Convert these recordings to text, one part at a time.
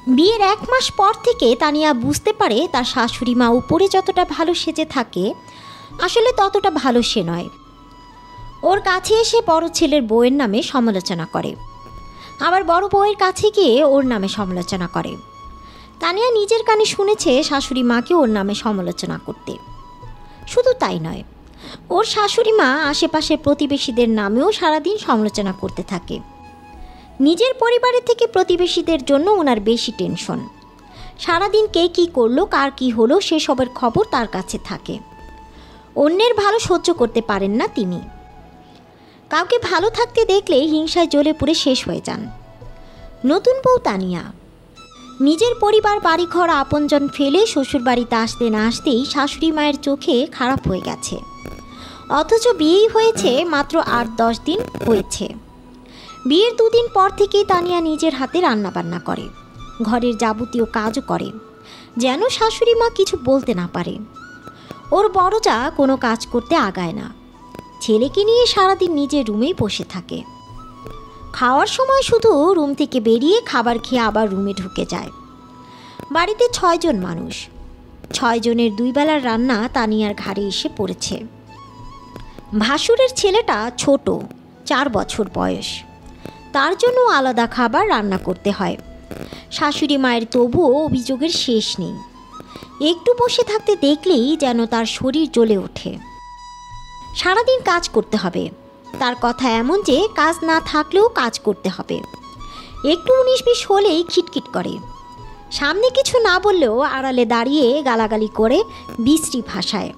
বিয়ের 1 মাস পর থেকে তানিয়া বুঝতে পারে তার শাশুড়ি মা উপরে যতটা ভালো সেজে থাকে আসলে ততটা ভালো সে নয়। ওর কাছে এসে বড় ছেলের বউয়ের নামে সমালোচনা করে, আবার বড় বউয়ের কাছে গিয়ে ওর নামে সমালোচনা করে। তানিয়া নিজের কানে শুনেছে শাশুড়ি মাকে ওর নামে সমালোচনা করতে। শুধু তাই নয়, ওর শাশুড়ি মা আশেপাশের প্রতিবেশীদের নামেও সারাদিন সমালোচনা করতে থাকে। নিজের পরিবারের থেকে প্রতিবেশীদের জন্য ওনার বেশি টেনশন। সারাদিন কে কী করলো, কার কী হলো সেসবের খবর তার কাছে থাকে। অন্যের ভালো সহ্য করতে পারেন না তিনি। কাউকে ভালো থাকতে দেখলে হিংসায় জ্বলে পুড়ে শেষ হয়ে যান। নতুন বউ তানিয়া নিজের পরিবার, বাড়িঘর, আপনজন ফেলে শ্বশুরবাড়িতে আসতে না আসতেই শাশুড়ি মায়ের চোখে খারাপ হয়ে গেছে। অথচ বিয়েই হয়েছে মাত্র 8-10 দিন হয়েছে। বিয়ের 2 দিন পর থেকেই তানিয়া নিজের হাতে রান্নাবান্না করে, ঘরের যাবতীয় কাজও করে, যেন শাশুড়ি মা কিছু বলতে না পারে। ওর বড় যা কোনো কাজ করতে আগায় না, ছেলেকে নিয়ে সারাদিন নিজের রুমেই বসে থাকে। খাওয়ার সময় শুধু রুম থেকে বেরিয়ে খাবার খেয়ে আবার রুমে ঢুকে যায়। বাড়িতে 6 জন মানুষ, 6 জনের 2 বেলার রান্না তানিয়ার ঘাড়ে এসে পড়েছে। ভাসুরের ছেলেটা ছোট, 4 বছর বয়স, তার জন্য আলাদা খাবার রান্না করতে হয়। শাশুড়ি মায়ের তবুও অভিযোগের শেষ নেই। একটু বসে থাকতে দেখলেই যেন তার শরীর জ্বলে ওঠে। সারাদিন কাজ করতে হবে, তার কথা এমন যে কাজ না থাকলেও কাজ করতে হবে। একটু 19-20 হলেই খিটখিট করে। সামনে কিছু না বললেও আড়ালে দাঁড়িয়ে গালাগালি করে বিশ্রী ভাষায়।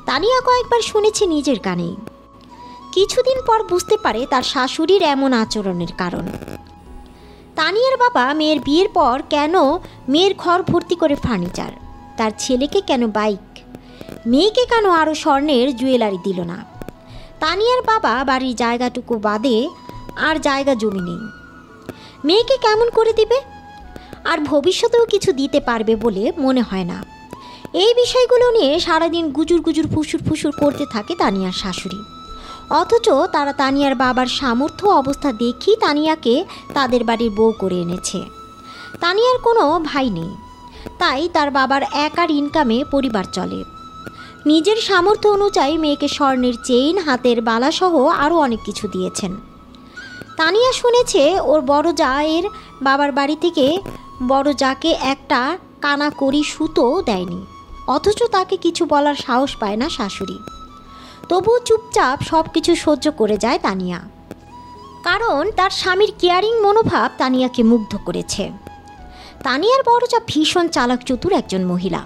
তানিয়া কয়েকবার শুনেছে নিজের কানেই। কিছুদিন পর বুঝতে পারে তার শাশুড়ির এমন আচরণের কারণ। তানিয়ার বাবা মেয়ের বিয়ের পর কেন মেয়ের ঘর ভর্তি করে ফার্নিচার, তার ছেলেকে কেন বাইক, মেয়েকে কেন আরও স্বর্ণের জুয়েলারি দিল না। তানিয়ার বাবা বাড়ির জায়গাটুকু বাদে আর জায়গা জমি নেই, মেয়েকে কেমন করে দিবে, আর ভবিষ্যতেও কিছু দিতে পারবে বলে মনে হয় না। এই বিষয়গুলো নিয়ে সারাদিন গুজুর গুজুর ফুসুর ফুসুর করতে থাকে তানিয়ার শাশুড়ি। অথচ তারা তানিয়ার বাবার সামর্থ্য অবস্থা দেখেই তানিয়াকে তাদের বাড়ির বউ করে এনেছে। তানিয়ার কোনো ভাই নেই, তাই তার বাবার একার ইনকামে পরিবার চলে। নিজের সামর্থ্য অনুযায়ী মেয়েকে স্বর্ণের চেইন, হাতের বালাসহ আরও অনেক কিছু দিয়েছেন। তানিয়া শুনেছে ওর বড় জায়ের বাবার বাড়ি থেকে বড় জাকে একটা কানা করি সুতোও দেয়নি, অথচ তাকে কিছু বলার সাহস পায় না শাশুড়ি। তবুও চুপচাপ সব কিছু সহ্য করে যায় তানিয়া, কারণ তার স্বামীর কেয়ারিং মনোভাব তানিয়াকে মুগ্ধ করেছে। তানিয়ার বড় যা ভীষণ চালাক চতুর একজন মহিলা।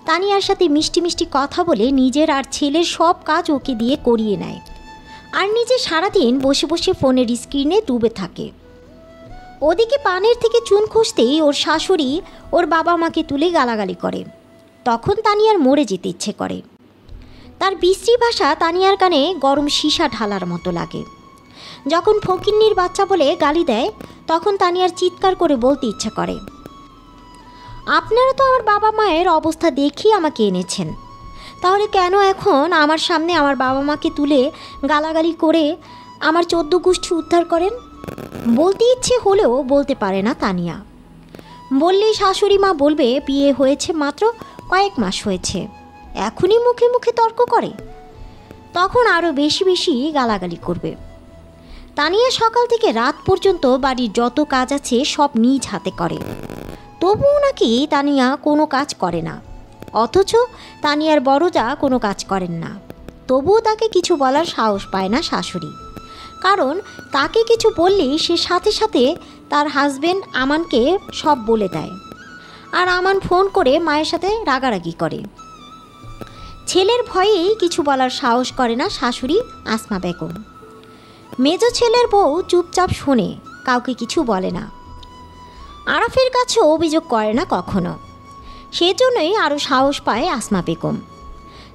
তানিয়ার সাথে মিষ্টি মিষ্টি কথা বলে নিজের আর ছেলের সব কাজ ওকে দিয়ে করিয়ে নেয়, আর নিজে সারাদিন বসে বসে ফোনের স্ক্রিনে ডুবে থাকে। ওদিকে পানের থেকে চুন খসতেই ওর শাশুড়ি ওর বাবা মাকে তুলে গালাগালি করে। তখন তানিয়ার মরে যেতে ইচ্ছে করে। তার বিশ্রী ভাষা তানিয়ার কানে গরম সীসা ঢালার মতো লাগে। যখন ফকিন্নির বাচ্চা বলে গালি দেয়, তখন তানিয়ার চিৎকার করে বলতে ইচ্ছা করে, আপনারা তো আমার বাবা মায়ের অবস্থা দেখেই আমাকে এনেছেন, তাহলে কেন এখন আমার সামনে আমার বাবা মাকে তুলে গালাগালি করে আমার 14 গোষ্ঠী উদ্ধার করেন? বলতে ইচ্ছে হলেও বলতে পারে না তানিয়া। বললেই শাশুড়ি মা বলবে বিয়ে হয়েছে মাত্র কয়েক মাস হয়েছে, এখনই মুখে মুখে তর্ক করে, তখন আরও বেশি বেশি গালাগালি করবে। তানিয়া সকাল থেকে রাত পর্যন্ত বাড়ির যত কাজ আছে সব নিজ হাতে করে, তবুও নাকি তানিয়া কোনো কাজ করে না। অথচ তানিয়ার বড় যা কোনো কাজ করেন না, তবুও তাকে কিছু বলার সাহস পায় না শাশুড়ি, কারণ তাকে কিছু বললেই সে সাথে সাথে তার হাজবেন্ড আমানকে সব বলে দেয়, আর আমান ফোন করে মায়ের সাথে রাগারাগি করে। ছেলের ভয়েই কিছু বলার সাহস করে না শাশুড়ি আসমা বেগম। মেজ ছেলের বউ চুপচাপ শোনে, কাউকে কিছু বলে না। আরাফের কাছে অভিযোগ করে না কখনো, সেজন্যই আরও সাহস পায় আসমা বেগম।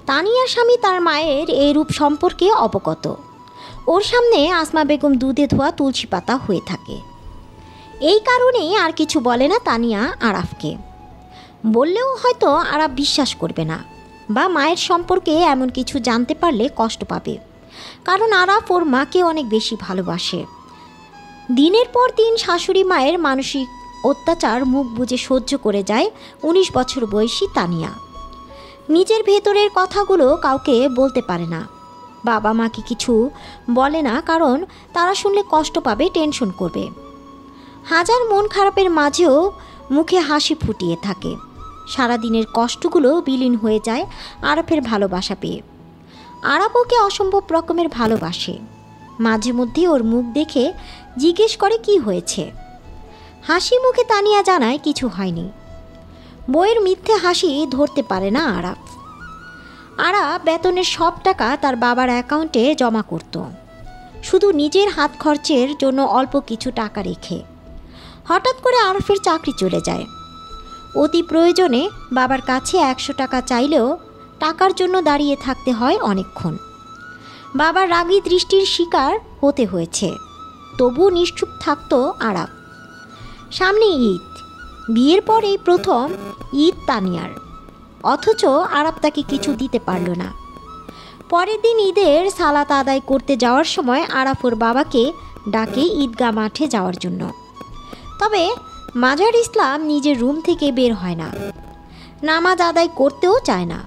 তানিয়ার স্বামী তার মায়ের এই রূপ সম্পর্কে অবগত। ওর সামনে আসমা বেগম দুধে ধোয়া তুলসী পাতা হয়ে থাকে। এই কারণেই আর কিছু বলে না তানিয়া আরাফকে। বললেও হয়তো আরাফ বিশ্বাস করবে না, বা মায়ের সম্পর্কে এমন কিছু জানতে পারলে কষ্ট পাবে, কারণ আরাফ ওর মাকে অনেক বেশি ভালোবাসে। দিনের পর দিন শাশুড়ি মায়ের মানসিক অত্যাচার মুখ বুজে সহ্য করে যায় ১৯ বছর বয়সী তানিয়া। নিজের ভেতরের কথাগুলো কাউকে বলতে পারে না। বাবা মাকে কিছু বলে না, কারণ তারা শুনলে কষ্ট পাবে, টেনশন করবে। হাজার মন খারাপের মাঝেও মুখে হাসি ফুটিয়ে থাকে। সারাদিনের কষ্টগুলো বিলীন হয়ে যায় আরাফের ভালোবাসা পেয়ে। আরাফ ওকে অসম্ভব রকমের ভালোবাসে। মাঝে মধ্যে ওর মুখ দেখে জিজ্ঞেস করে কি হয়েছে। হাসি মুখে তানিয়া জানায় কিছু হয়নি। বইয়ের মিথ্যে হাসি ধরতে পারে না আরাফ। আরাফ বেতনের সব টাকা তার বাবার অ্যাকাউন্টে জমা করত, শুধু নিজের হাত খরচের জন্য অল্প কিছু টাকা রেখে। হঠাৎ করে আরাফের চাকরি চলে যায়। অতি প্রয়োজনে বাবার কাছে ১০০ টাকা চাইলেও টাকার জন্য দাঁড়িয়ে থাকতে হয় অনেকক্ষণ। বাবার রাগী দৃষ্টির শিকার হতে হয়েছে, তবু নিশ্চুপ থাকত আরাফ। সামনে ঈদ, বিয়ের পর এই প্রথম ঈদ তানিয়ার, অথচ আরাফ তাকে কিছু দিতে পারল না। পরের দিন ঈদের সালাত আদায় করতে যাওয়ার সময় আরাফ ওর বাবাকে ডাকে ঈদগাহ মাঠে যাওয়ার জন্য। তবে মাজার ইসলাম নিজের রুম থেকে বের হয় না, নামাজ আদায় করতেও চায় না,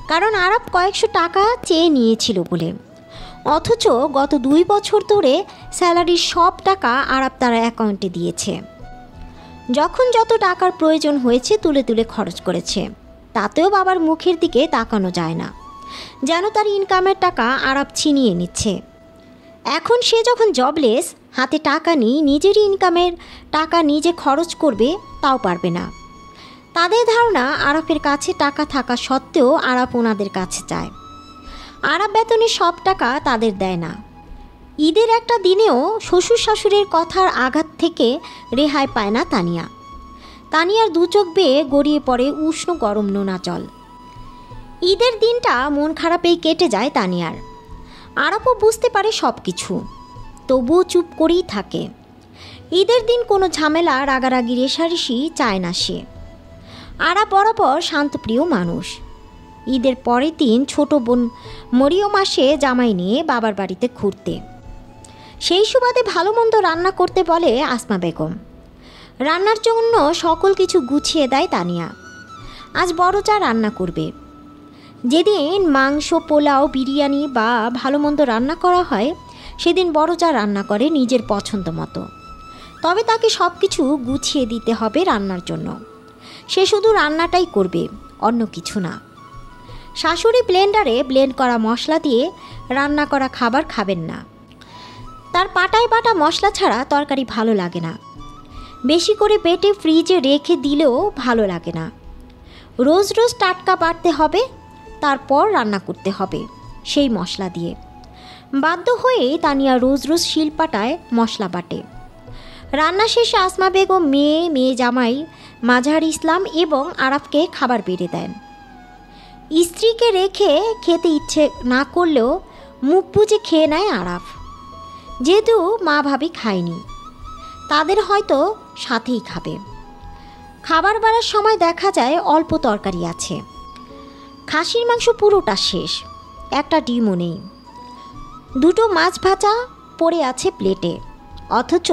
কারণ আরাফ কয়েকশো টাকা চেয়ে নিয়েছিল বলে। অথচ গত ২ বছর ধরে স্যালারির সব টাকা আরাফ তার অ্যাকাউন্টে দিয়েছে। যখন যত টাকার প্রয়োজন হয়েছে তুলে তুলে খরচ করেছে, তাতেও বাবার মুখের দিকে তাকানো যায় না, যেন তার ইনকামের টাকা আরাফ ছিনিয়ে নিচ্ছে। এখন সে যখন জবলেস, হাতে টাকা নেই, নিজেরই ইনকামের টাকা নিজে খরচ করবে তাও পারবে না। তাদের ধারণা আরাফের কাছে টাকা থাকা সত্ত্বেও আরাফ ওনাদের কাছে চায়। আরাফ বেতনের সব টাকা তাদের দেয় না। ঈদের একটা দিনেও শ্বশুর শাশুড়ির কথার আঘাত থেকে রেহাই পায় না তানিয়া। তানিয়ার দু চোখ বেয়ে গড়িয়ে পড়ে উষ্ণ গরম নোনা জল। ঈদের দিনটা মন খারাপেই কেটে যায় তানিয়ার। আরাফও বুঝতে পারে সব কিছু, তবুও চুপ করেই থাকে। ঈদের দিন কোনো ঝামেলা, রাগারাগি, রেশারেশি চায় না সে। আরাফ বরাবর শান্তপ্রিয় মানুষ। ঈদের পরের দিন ছোট বোন মরিয়ম আসে জামাই নিয়ে বাবার বাড়িতে ঘুরতে। সেই সুবাদে ভালো মন্দ রান্না করতে বলে আসমা বেগম। রান্নার জন্য সকল কিছু গুছিয়ে দেয় তানিয়া। আজ বড় চা রান্না করবে। যেদিন মাংস, পোলাও, বিরিয়ানি বা ভালো মন্দ রান্না করা হয়, সেদিন বড় চা রান্না করে নিজের পছন্দ মতো। তবে তাকে সব কিছু গুছিয়ে দিতে হবে রান্নার জন্য। সে শুধু রান্নাটাই করবে, অন্য কিছু না। শাশুড়ি ব্লেন্ডারে ব্লেন্ড করা মশলা দিয়ে রান্না করা খাবার খাবেন না। তার পাটায় বাটা মশলা ছাড়া তরকারি ভালো লাগে না। বেশি করে বেটে ফ্রিজে রেখে দিলেও ভালো লাগে না। রোজ রোজ টাটকা বাটতে হবে, তারপর রান্না করতে হবে সেই মশলা দিয়ে। বাধ্য হয়ে তানিয়া রোজ রোজ শিলপাটায় মশলা বাটে। রান্না শেষে আসমা বেগম মেয়ে জামাই মাজার ইসলাম এবং আরাফকে খাবার বেড়ে দেন। স্ত্রীকে রেখে খেতে ইচ্ছে না করলেও মুখ বুজে খেয়ে নেয় আরাফ। যেহেতু মা ভাবি খায়নি, তাদের হয়তো সাথেই খাবে। খাবার বাড়ার সময় দেখা যায় অল্প তরকারি আছে। খাসির মাংস পুরোটা শেষ, একটা ডিমও নেই। দুটো মাছ ভাজা পড়ে আছে প্লেটে, অথচ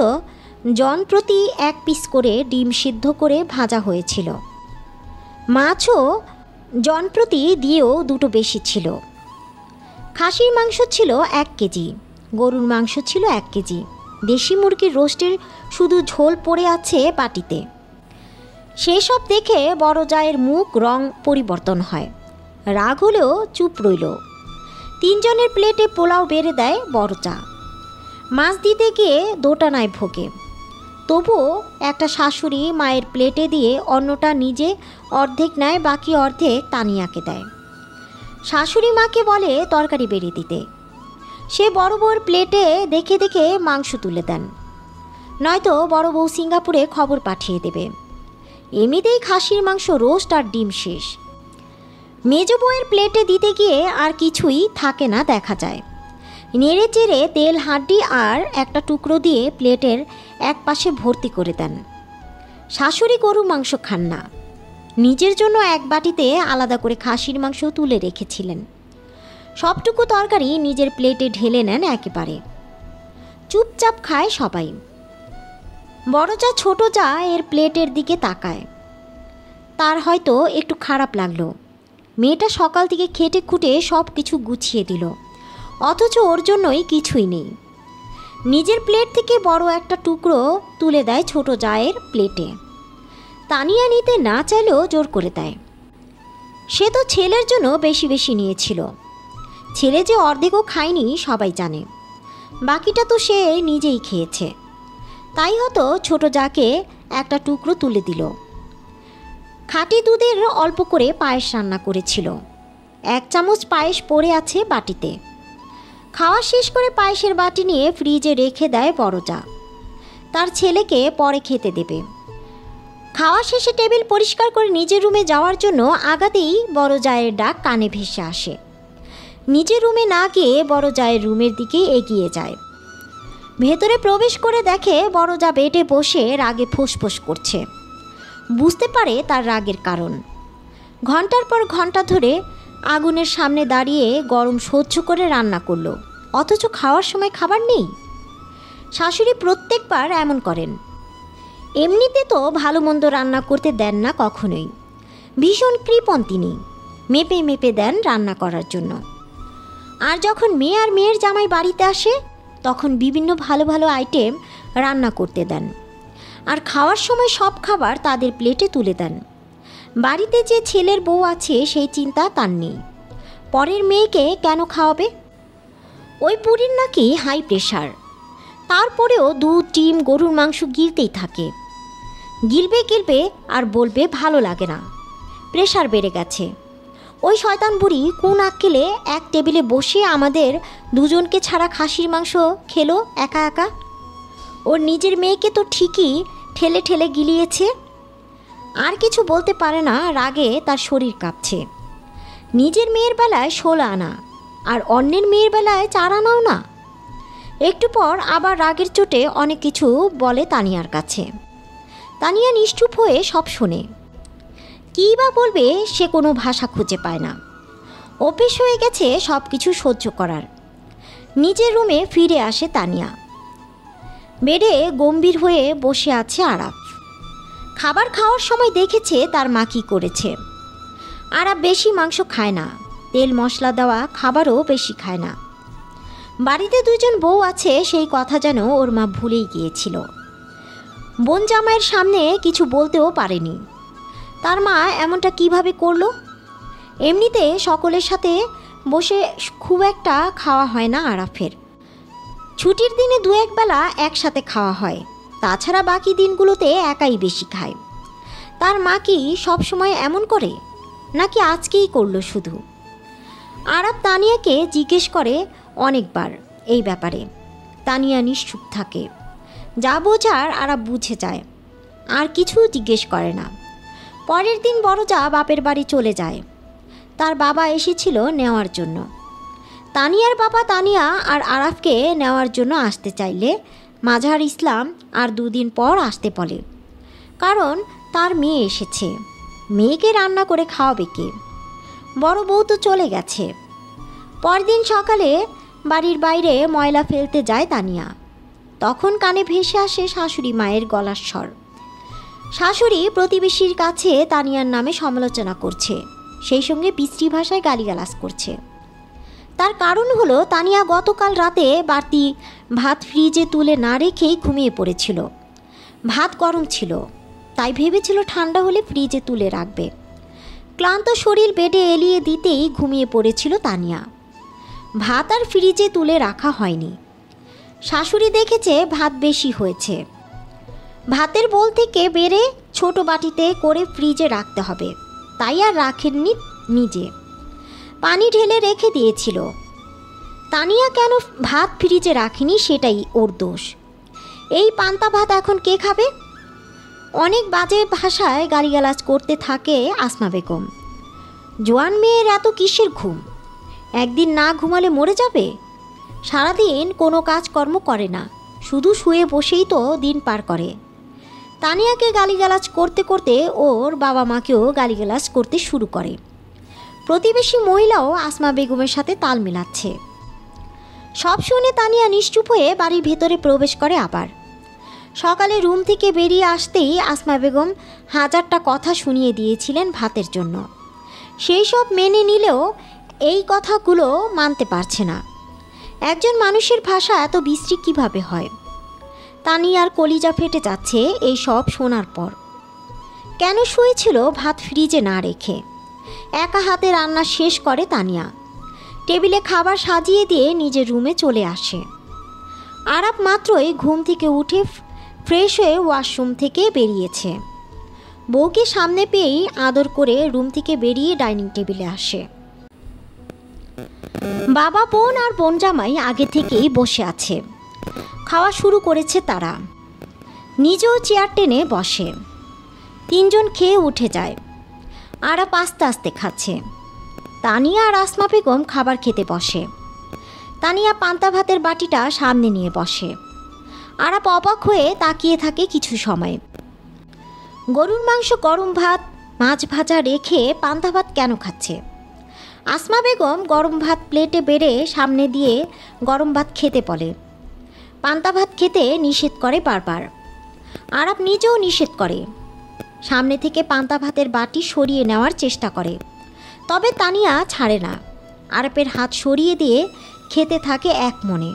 জন প্রতি 1 পিস করে ডিম সিদ্ধ করে ভাজা হয়েছিল। মাছও জন প্রতি দিয়েও দুটো বেশি ছিল। খাসির মাংস ছিল 1 কেজি, গরুর মাংস ছিল 1 কেজি, দেশি মুরগির রোস্টের শুধু ঝোল পড়ে আছে বাটিতে। সেসব দেখে বড় জায়ের মুখ রং পরিবর্তন হয়। রাগ হলেও চুপ রইল। 3 জনের প্লেটে পোলাও বেড়ে দেয় বড় চা। মাছ দিতে গিয়ে দোটানায় ভোগে, তবুও একটা শাশুড়ি মায়ের প্লেটে দিয়ে অন্যটা নিজে অর্ধেক নেয়, বাকি অর্ধেক তানিয়াকে দেয়। শাশুড়ি মাকে বলে তরকারি বেড়ে দিতে। সে বড় বউর প্লেটে দেখে দেখে মাংস তুলে দেন, নয়তো বড় বউ সিঙ্গাপুরে খবর পাঠিয়ে দেবে। এমনিতেই খাসির মাংস, রোস্ট আর ডিম শেষ। মেজ বউয়ের প্লেটে দিতে গিয়ে আর কিছুই থাকে না দেখা যায়। নেড়ে চেড়ে তেল, হাড্ডি আর একটা টুকরো দিয়ে প্লেটের এক পাশে ভর্তি করে দেন। শাশুড়ি গরু মাংস খান না, নিজের জন্য এক বাটিতে আলাদা করে খাসির মাংস তুলে রেখেছিলেন। সবটুকু তরকারি নিজের প্লেটে ঢেলে নেন একেবারে। চুপচাপ খায় সবাই। বড় যা ছোট যা এর প্লেটের দিকে তাকায়। তার হয়তো একটু খারাপ লাগলো। মেয়েটা সকাল থেকে খেটে খুঁটে সব কিছু গুছিয়ে দিল, অথচ ওর জন্যই কিছুই নেই। নিজের প্লেট থেকে বড় একটা টুকরো তুলে দেয় ছোট জায়ের প্লেটে। তানিয়া নিতে না চাইলেও জোর করে দেয়। সে তো ছেলের জন্য বেশি বেশি নিয়েছিল। ছেলে যে অর্ধেকও খায়নি সবাই জানে, বাকিটা তো সে নিজেই খেয়েছে। তাই হয়তো ছোট জাকে একটা টুকরো তুলে দিল। খাঁটি দুধের অল্প করে পায়েস রান্না করেছিল। 1 চামচ পায়েস পড়ে আছে বাটিতে। খাওয়া শেষ করে পায়েসের বাটি নিয়ে ফ্রিজে রেখে দেয় বড় যা। তার ছেলেকে পরে খেতে দেবে। খাওয়া শেষে টেবিল পরিষ্কার করে নিজের রুমে যাওয়ার জন্য আগাতেই বড় জায়ের ডাক কানে ভেসে আসে। নিজের রুমে না গিয়ে বড় জায়ের রুমের দিকে এগিয়ে যায়। ভেতরে প্রবেশ করে দেখে বড় যা বেডে বসে রাগে ফোঁসফোঁস করছে। বুঝতে পারে তার রাগের কারণ। ঘন্টার পর ঘন্টা ধরে আগুনের সামনে দাঁড়িয়ে গরম সহ্য করে রান্না করলো, অথচ খাওয়ার সময় খাবার নেই। শাশুড়ি প্রত্যেকবার এমন করেন। এমনিতে তো ভালো মন্দ রান্না করতে দেন না কখনোই। ভীষণ কৃপণ তিনি, মেপে মেপে দেন রান্না করার জন্য। আর যখন মেয়ে আর মেয়ের জামাই বাড়িতে আসে তখন বিভিন্ন ভালো ভালো আইটেম রান্না করতে দেন। আর খাওয়ার সময় সব খাবার তাদের প্লেটে তুলে দেন। বাড়িতে যে ছেলের বউ আছে সেই চিন্তা তার নেই। পরের মেয়েকে কেন খাওয়াবে? ওই বুড়ির নাকি হাই প্রেশার, তারপরেও দুধ ডিম গরুর মাংস গিলতেই থাকে। গিলবে আর বলবে ভালো লাগে না, প্রেশার বেড়ে গেছে। ওই শয়তান বুড়ি কোন আক্কেলে এক টেবিলে বসে আমাদের দুজনকে ছাড়া খাসির মাংস খেলো একা একা। ওর নিজের মেয়েকে তো ঠিকই ঠেলে ঠেলে গিলিয়েছে। আর কিছু বলতে পারে না, রাগে তার শরীর কাঁপছে। নিজের মেয়ের বেলায় 16 আনা আর অন্যের মেয়ের বেলায় 4 আনাও না। একটু পর আবার রাগের চোটে অনেক কিছু বলে তানিয়ার কাছে। তানিয়া নিশ্চুপ হয়ে সব শোনে। কী বা বলবে সে কোনো ভাষা খুঁজে পায় না। অভ্যেস হয়ে গেছে সব কিছু সহ্য করার। নিজের রুমে ফিরে আসে তানিয়া। বেডে গম্ভীর হয়ে বসে আছে আরাফ। খাবার খাওয়ার সময় দেখেছে তার মা কী করেছে। আরাফ বেশি মাংস খায় না, তেল মশলা দেওয়া খাবারও বেশি খায় না। বাড়িতে 2 জন বউ আছে সেই কথা যেন ওর মা ভুলেই গিয়েছিল। বোন জামাইয়ের সামনে কিছু বলতেও পারেনি। তার মা এমনটা কিভাবে করলো? এমনিতে সকলের সাথে বসে খুব একটা খাওয়া হয় না আরাফের। ছুটির দিনে 2-1 বেলা একসাথে খাওয়া হয়, তাছাড়া বাকি দিনগুলোতে একাই বেশি খায়। তার মা কি সবসময় এমন করে, নাকি আজকেই করলো শুধু? আরাফ তানিয়াকে জিজ্ঞেস করে অনেকবার এই ব্যাপারে। তানিয়া নিশ্চুপ থাকে। যা বোঝার আরাফ বুঝে যায়, আর কিছু জিজ্ঞেস করে না। পরের দিন বড় যা বাপের বাড়ি চলে যায়। তার বাবা এসেছিল নেওয়ার জন্য। তানিয়ার বাবা তানিয়া আর আরাফকে নেওয়ার জন্য আসতে চাইলে মাজাহার ইসলাম আর 2 দিন পর আসতে বলে, কারণ তার মেয়ে এসেছে। মেয়েকে রান্না করে খাওয়াবে কে? বড় বউ তো চলে গেছে। পরদিন সকালে বাড়ির বাইরে ময়লা ফেলতে যায় তানিয়া। তখন কানে ভেসে আসে শাশুড়ি মায়ের গলার স্বর। শাশুড়ি প্রতিবেশীর কাছে তানিয়ার নামে সমালোচনা করছে, সেই সঙ্গে বিশ্রী ভাষায় গালিগালাজ করছে। তার কারণ হলো তানিয়া গতকাল রাতে বাড়তি ভাত ফ্রিজে তুলে না রেখেই ঘুমিয়ে পড়েছিল। ভাত গরম ছিল, তাই ভেবেছিল ঠান্ডা হলে ফ্রিজে তুলে রাখবে। ক্লান্ত শরীর বেডে এলিয়ে দিতেই ঘুমিয়ে পড়েছিল তানিয়া। ভাত আর ফ্রিজে তুলে রাখা হয়নি। শাশুড়ি দেখেছে ভাত বেশি হয়েছে। ভাতের বোল থেকে বেড়ে ছোট বাটিতে করে ফ্রিজে রাখতে হবে, তাই আর রাখেননি নিজে। পানি ঢেলে রেখে দিয়েছিল। তানিয়া কেন ভাত ফ্রিজে রাখেনি সেটাই ওর দোষ। এই পান্তা ভাত এখন কে খাবে? অনেক বাজে ভাষায় গালিগালাজ করতে থাকে আসমা বেগম। জোয়ান মেয়ের এত কিসের ঘুম? একদিন না ঘুমালে মরে যাবে। সারাদিন কোনো কাজকর্ম করে না, শুধু শুয়ে বসেই তো দিন পার করে। তানিয়াকে গালিগালাজ করতে করতে ওর বাবা মাকেও গালিগালাজ করতে শুরু করে। প্রতিবেশী মহিলাও আসমা বেগমের সাথে তাল মেলাচ্ছে। সব শুনে তানিয়া নিশ্চুপ হয়ে বাড়ির ভেতরে প্রবেশ করে। আবার সকালে রুম থেকে বেরিয়ে আসতেই আসমা বেগম হাজারটা কথা শুনিয়ে দিয়েছিলেন ভাতের জন্য। সেই সব মেনে নিলেও এই কথাগুলো মানতে পারছে না। একজন মানুষের ভাষা এত বিশ্রী কীভাবে হয়? তানিয়ার কলিজা ফেটে যাচ্ছে এই সব শোনার পর। কেন শুয়েছিল ভাত ফ্রিজে না রেখে? একা হাতে রান্না শেষ করে তানিয়া। টেবিলে খাবার সাজিয়ে দিয়ে নিজের রুমে চলে আসে। আরাপ মাত্রই ঘুম থেকে উঠে ফ্রেশ হয়ে ওয়াশরুম থেকে বেরিয়েছে। বউকে সামনে পেয়েই আদর করে রুম থেকে বেরিয়ে ডাইনিং টেবিলে আসে। বাবা, বোন আর বোন জামাই আগে থেকেই বসে আছে। খাওয়া শুরু করেছে তারা। নিজেও চেয়ার টেনে বসে। তিনজন খেয়ে উঠে যায়। আরাপ আস্তে আস্তে খাচ্ছে। তানিয়া আর আসমা বেগম খাবার খেতে বসে। তানিয়া পান্তা ভাতের বাটিটা সামনে নিয়ে বসে। আরাপ অবাক হয়ে তাকিয়ে থাকে কিছু সময়। গরুর মাংস, গরম ভাত, মাছ ভাজা রেখে পান্তা ভাত কেন খাচ্ছে? আসমা বেগম গরম ভাত প্লেটে বেড়ে সামনে দিয়ে গরম ভাত খেতে বলে। পান্তা ভাত খেতে নিষেধ করে বারবার। আরাপ নিজেও নিষেধ করে। সামনে থেকে পান্তা ভাতের বাটি সরিয়ে নেওয়ার চেষ্টা করে, তবে তানিয়া ছাড়ে না। আরাপের হাত সরিয়ে দিয়ে খেতে থাকে এক মনে।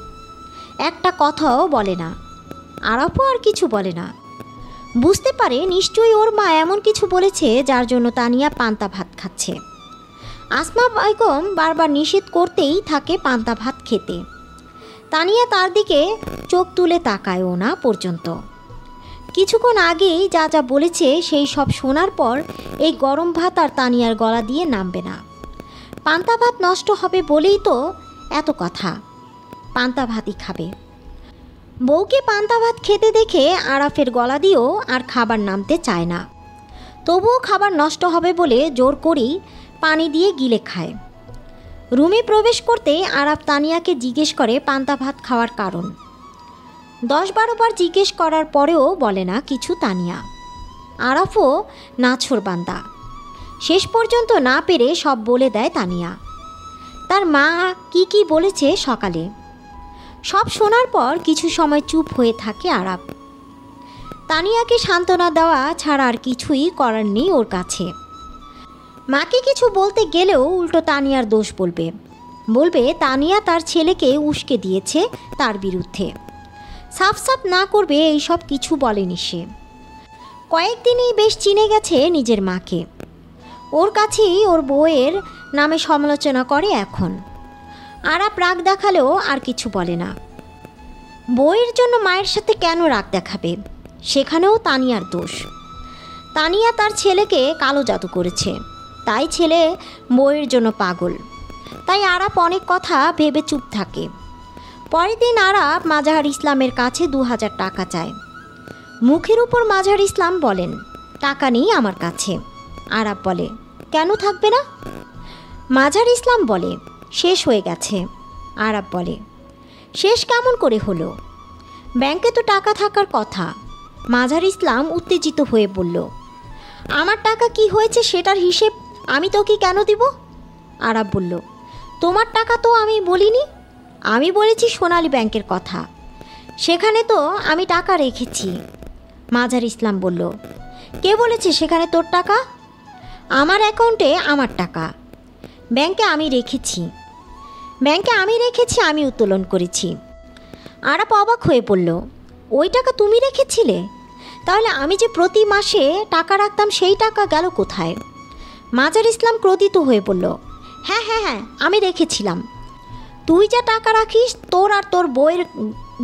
একটা কথাও বলে না। আরাপও আর কিছু বলে না। বুঝতে পারে নিশ্চয়ই ওর মা এমন কিছু বলেছে যার জন্য তানিয়া পান্তা ভাত খাচ্ছে। আসমা বেগম বারবার নিষেধ করতেই থাকে পান্তা ভাত খেতে। তানিয়া তার দিকে চোখ তুলে তাকায়ও না পর্যন্ত। কিছুক্ষণ আগেই যা যা বলেছে সেই সব শোনার পর এই গরম ভাত আর তানিয়ার গলা দিয়ে নামবে না। পান্তা ভাত নষ্ট হবে বলেই তো এত কথা। পান্তা ভাতই খাবে। বউকে পান্তা ভাত খেতে দেখে আরাফের গলা দিয়েও আর খাবার নামতে চায় না। তবুও খাবার নষ্ট হবে বলে জোর করেই পানি দিয়ে গিলে খায়। রুমে প্রবেশ করতে আরাফ তানিয়াকে জিজ্ঞেস করে পান্তা ভাত খাওয়ার কারণ। 10-12 বার জিজ্ঞেস করার পরেও বলে না কিছু তানিয়া। আরাফও নাছোড়বান্দা। শেষ পর্যন্ত না পেরে সব বলে দেয় তানিয়া। তার মা কি বলেছে সকালে। সব শোনার পর কিছু সময় চুপ হয়ে থাকে আরাপ। তানিয়াকে সান্ত্বনা দেওয়া ছাড়া আর কিছুই করার নেই ওর কাছে। মাকে কিছু বলতে গেলেও উল্টো তানিয়ার দোষ বলবে তানিয়া তার ছেলেকে উস্কে দিয়েছে তার বিরুদ্ধে। সাফ সাফ না করবে এইসব কিছু বলেনি সে। কয়েকদিনই বেশ চিনে গেছে নিজের মাকে। ওর কাছেই ওর বউয়ের নামে সমালোচনা করে এখন। আরাপ রাগ দেখালেও আর কিছু বলে না। বউয়ের জন্য মায়ের সাথে কেন রাগ দেখাবে? সেখানেও তানিয়ার দোষ। তানিয়া তার ছেলেকে কালো জাদু করেছে, তাই ছেলে বউয়ের জন্য পাগল। তাই আরাপ অনেক কথা ভেবে চুপ থাকে। পরের দিন আরাপ মাজাহার ইসলামের কাছে 2000 টাকা চায়। মুখের উপর মাজাহার ইসলাম বলেন, টাকা নেই আমার কাছে। আরাপ বলে, কেন থাকবে না? মাজাহার ইসলাম বলে, শেষ হয়ে গেছে। আরাপ বলে, শেষ কেমন করে হলো? ব্যাংকে তো টাকা থাকার কথা। মাজাহার ইসলাম উত্তেজিত হয়ে বলল, আমার টাকা কি হয়েছে সেটার হিসেব আমি তো কি কেন দিব? আরাপ বলল, তোমার টাকা তো আমি বলিনি। আমি বলেছি সোনালী ব্যাংকের কথা, সেখানে তো আমি টাকা রেখেছি। মাজাহার ইসলাম বলল, কে বলেছে সেখানে তোর টাকা? আমার অ্যাকাউন্টে আমার টাকা, ব্যাংকে আমি রেখেছি। আমি উত্তোলন করেছি। আরাপ অবাক হয়ে পড়ল, ওই টাকা তুমি রেখেছিলে? তাহলে আমি যে প্রতি মাসে টাকা রাখতাম সেই টাকা গেল কোথায়? মাজাহার ইসলাম ক্রোধিত হয়ে বলল, হ্যাঁ আমি রেখেছিলাম। তুই যা টাকা রাখিস তোর আর তোর বইয়ের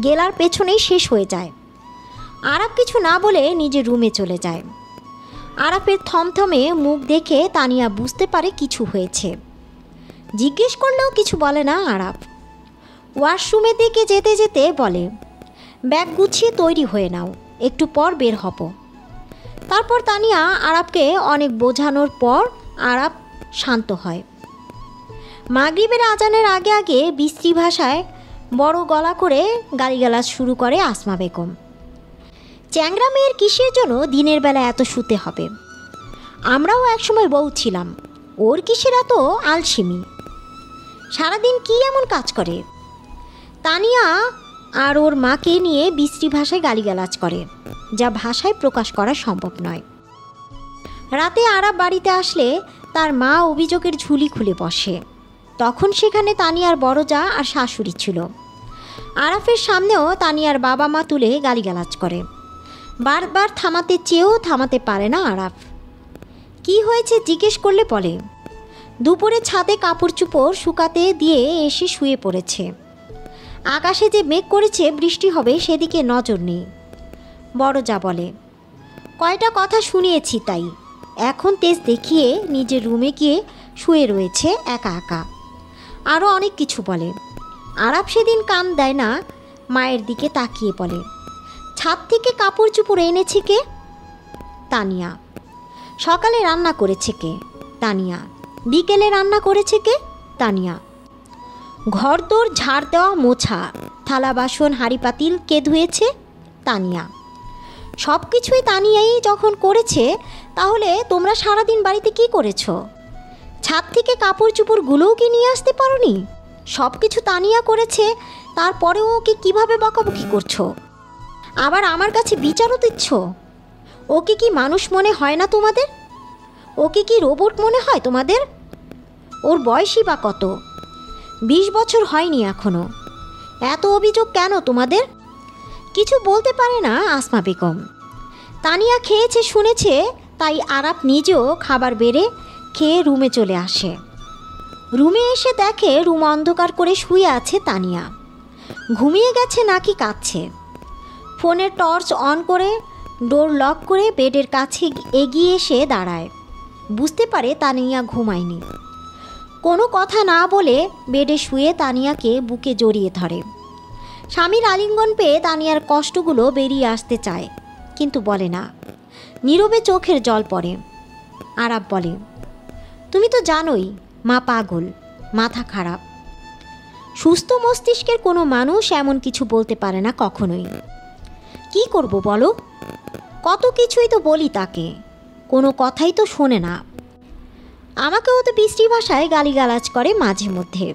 গেলার পেছনেই শেষ হয়ে যায়। আরাপ কিছু না বলে নিজের রুমে চলে যায়। আরাপের থমথমে মুখ দেখে তানিয়া বুঝতে পারে কিছু হয়েছে। জিজ্ঞেস করলেও কিছু বলে না আরাপ। ওয়াশরুমের দিকে যেতে যেতে বলে, ব্যাগ গুছিয়ে তৈরি হয়ে নাও, একটু পর বের হব। তারপর তানিয়া আরাপকে অনেক বোঝানোর পর আরাপ শান্ত হয়। মাগরিবের আজানের আগে আগে বিশ্রী ভাষায় বড় গলা করে গালিগালাজ শুরু করে আসমা বেগম। চ্যাংরা মেয়ের কিসের জন্য দিনের বেলা এত শুতে হবে? আমরাও একসময় বউ ছিলাম, ওর কিসের এত আলসেমি? সারাদিন কি এমন কাজ করে? তানিয়া আর ওর মাকে নিয়ে বিশ্রী ভাষায় গালিগালাজ করে, যা ভাষায় প্রকাশ করা সম্ভব নয়। রাতে আরাব বাড়িতে আসলে তার মা অভিযোগের ঝুলি খুলে বসে। তখন সেখানে তানিয়ার বড় জা আর শাশুড়ি ছিল। আরাফের সামনেও তানিয়ার বাবা মা তুলে গালিগালাজ করে। বারবার থামাতে চেয়েও থামাতে পারে না আরাফ। কি হয়েছে জিজ্ঞেস করলে বলে, দুপুরে ছাদে কাপড় চোপড় শুকাতে দিয়ে এসে শুয়ে পড়েছে। আকাশে যে মেঘ করেছে বৃষ্টি হবে সেদিকে নজর নেই। বড় যা বলে, কয়টা কথা শুনিয়েছি তাই, এখন তেজ দেখিয়ে নিজের রুমে গিয়ে শুয়ে রয়েছে একা একা। আরও অনেক কিছু বলে। আরাফ সেদিন কান দেয় না, মায়ের দিকে তাকিয়ে বলে, ছাদ থেকে কাপড় চোপড় এনেছে কে? তানিয়া। সকালে রান্না করেছে কে? তানিয়া। বিকেলে রান্না করেছে কে? তানিয়া। ঘরদোর ঝাড় দেওয়া মোছা, থালা বাসন হাঁড়ি পাতিল কে ধুয়েছে? তানিয়া। সব কিছুই তানিয়াই যখন করেছে, তাহলে তোমরা সারাদিন বাড়িতে কি করেছো? ছাদ থেকে কাপড় চোপড়গুলোও কি নিয়ে আসতে পারোনি? সব কিছু তানিয়া করেছে, তারপরেও ওকে কিভাবে বকাবকি করছো? আবার আমার কাছে বিচারও দিচ্ছ? ওকে কি মানুষ মনে হয় না তোমাদের? ওকে কি রোবট মনে হয় তোমাদের? ওর বয়সই বা কত? 20 বছর হয়নি এখনো। এত অভিযোগ কেন তোমাদের? কিছু বলতে পারে না আসমা বেগম। তানিয়া খেয়েছে শুনেছে, তাই আরাফ নিজেও খাবার বেড়ে খেয়ে রুমে চলে আসে। রুমে এসে দেখে রুম অন্ধকার করে শুয়ে আছে তানিয়া। ঘুমিয়ে গেছে নাকি কাঁদছে। ফোনের টর্চ অন করে ডোর লক করে বেডের কাছে এগিয়ে এসে দাঁড়ায়। বুঝতে পারে তানিয়া ঘুমায়নি। কোনো কথা না বলে বেডে শুয়ে তানিয়াকে বুকে জড়িয়ে ধরে। স্বামীর আলিঙ্গন পেয়ে তানিয়ার কষ্টগুলো বেরিয়ে আসতে চায়, কিন্তু বলে না। নীরবে চোখের জল পড়ে। আরাফ বলে, তুমি তো জানোই মা পাগল, মাথা খারাপ। সুস্থ মস্তিষ্কের কোনো মানুষ এমন কিছু বলতে পারে না কখনোই। কি করব বলো? কত কিছুই তো বলি তাকে, কোনো কথাই তো শোনে না। আমাকেও তো বিশ্রী ভাষায় গালিগালাজ করে মাঝে মধ্যে,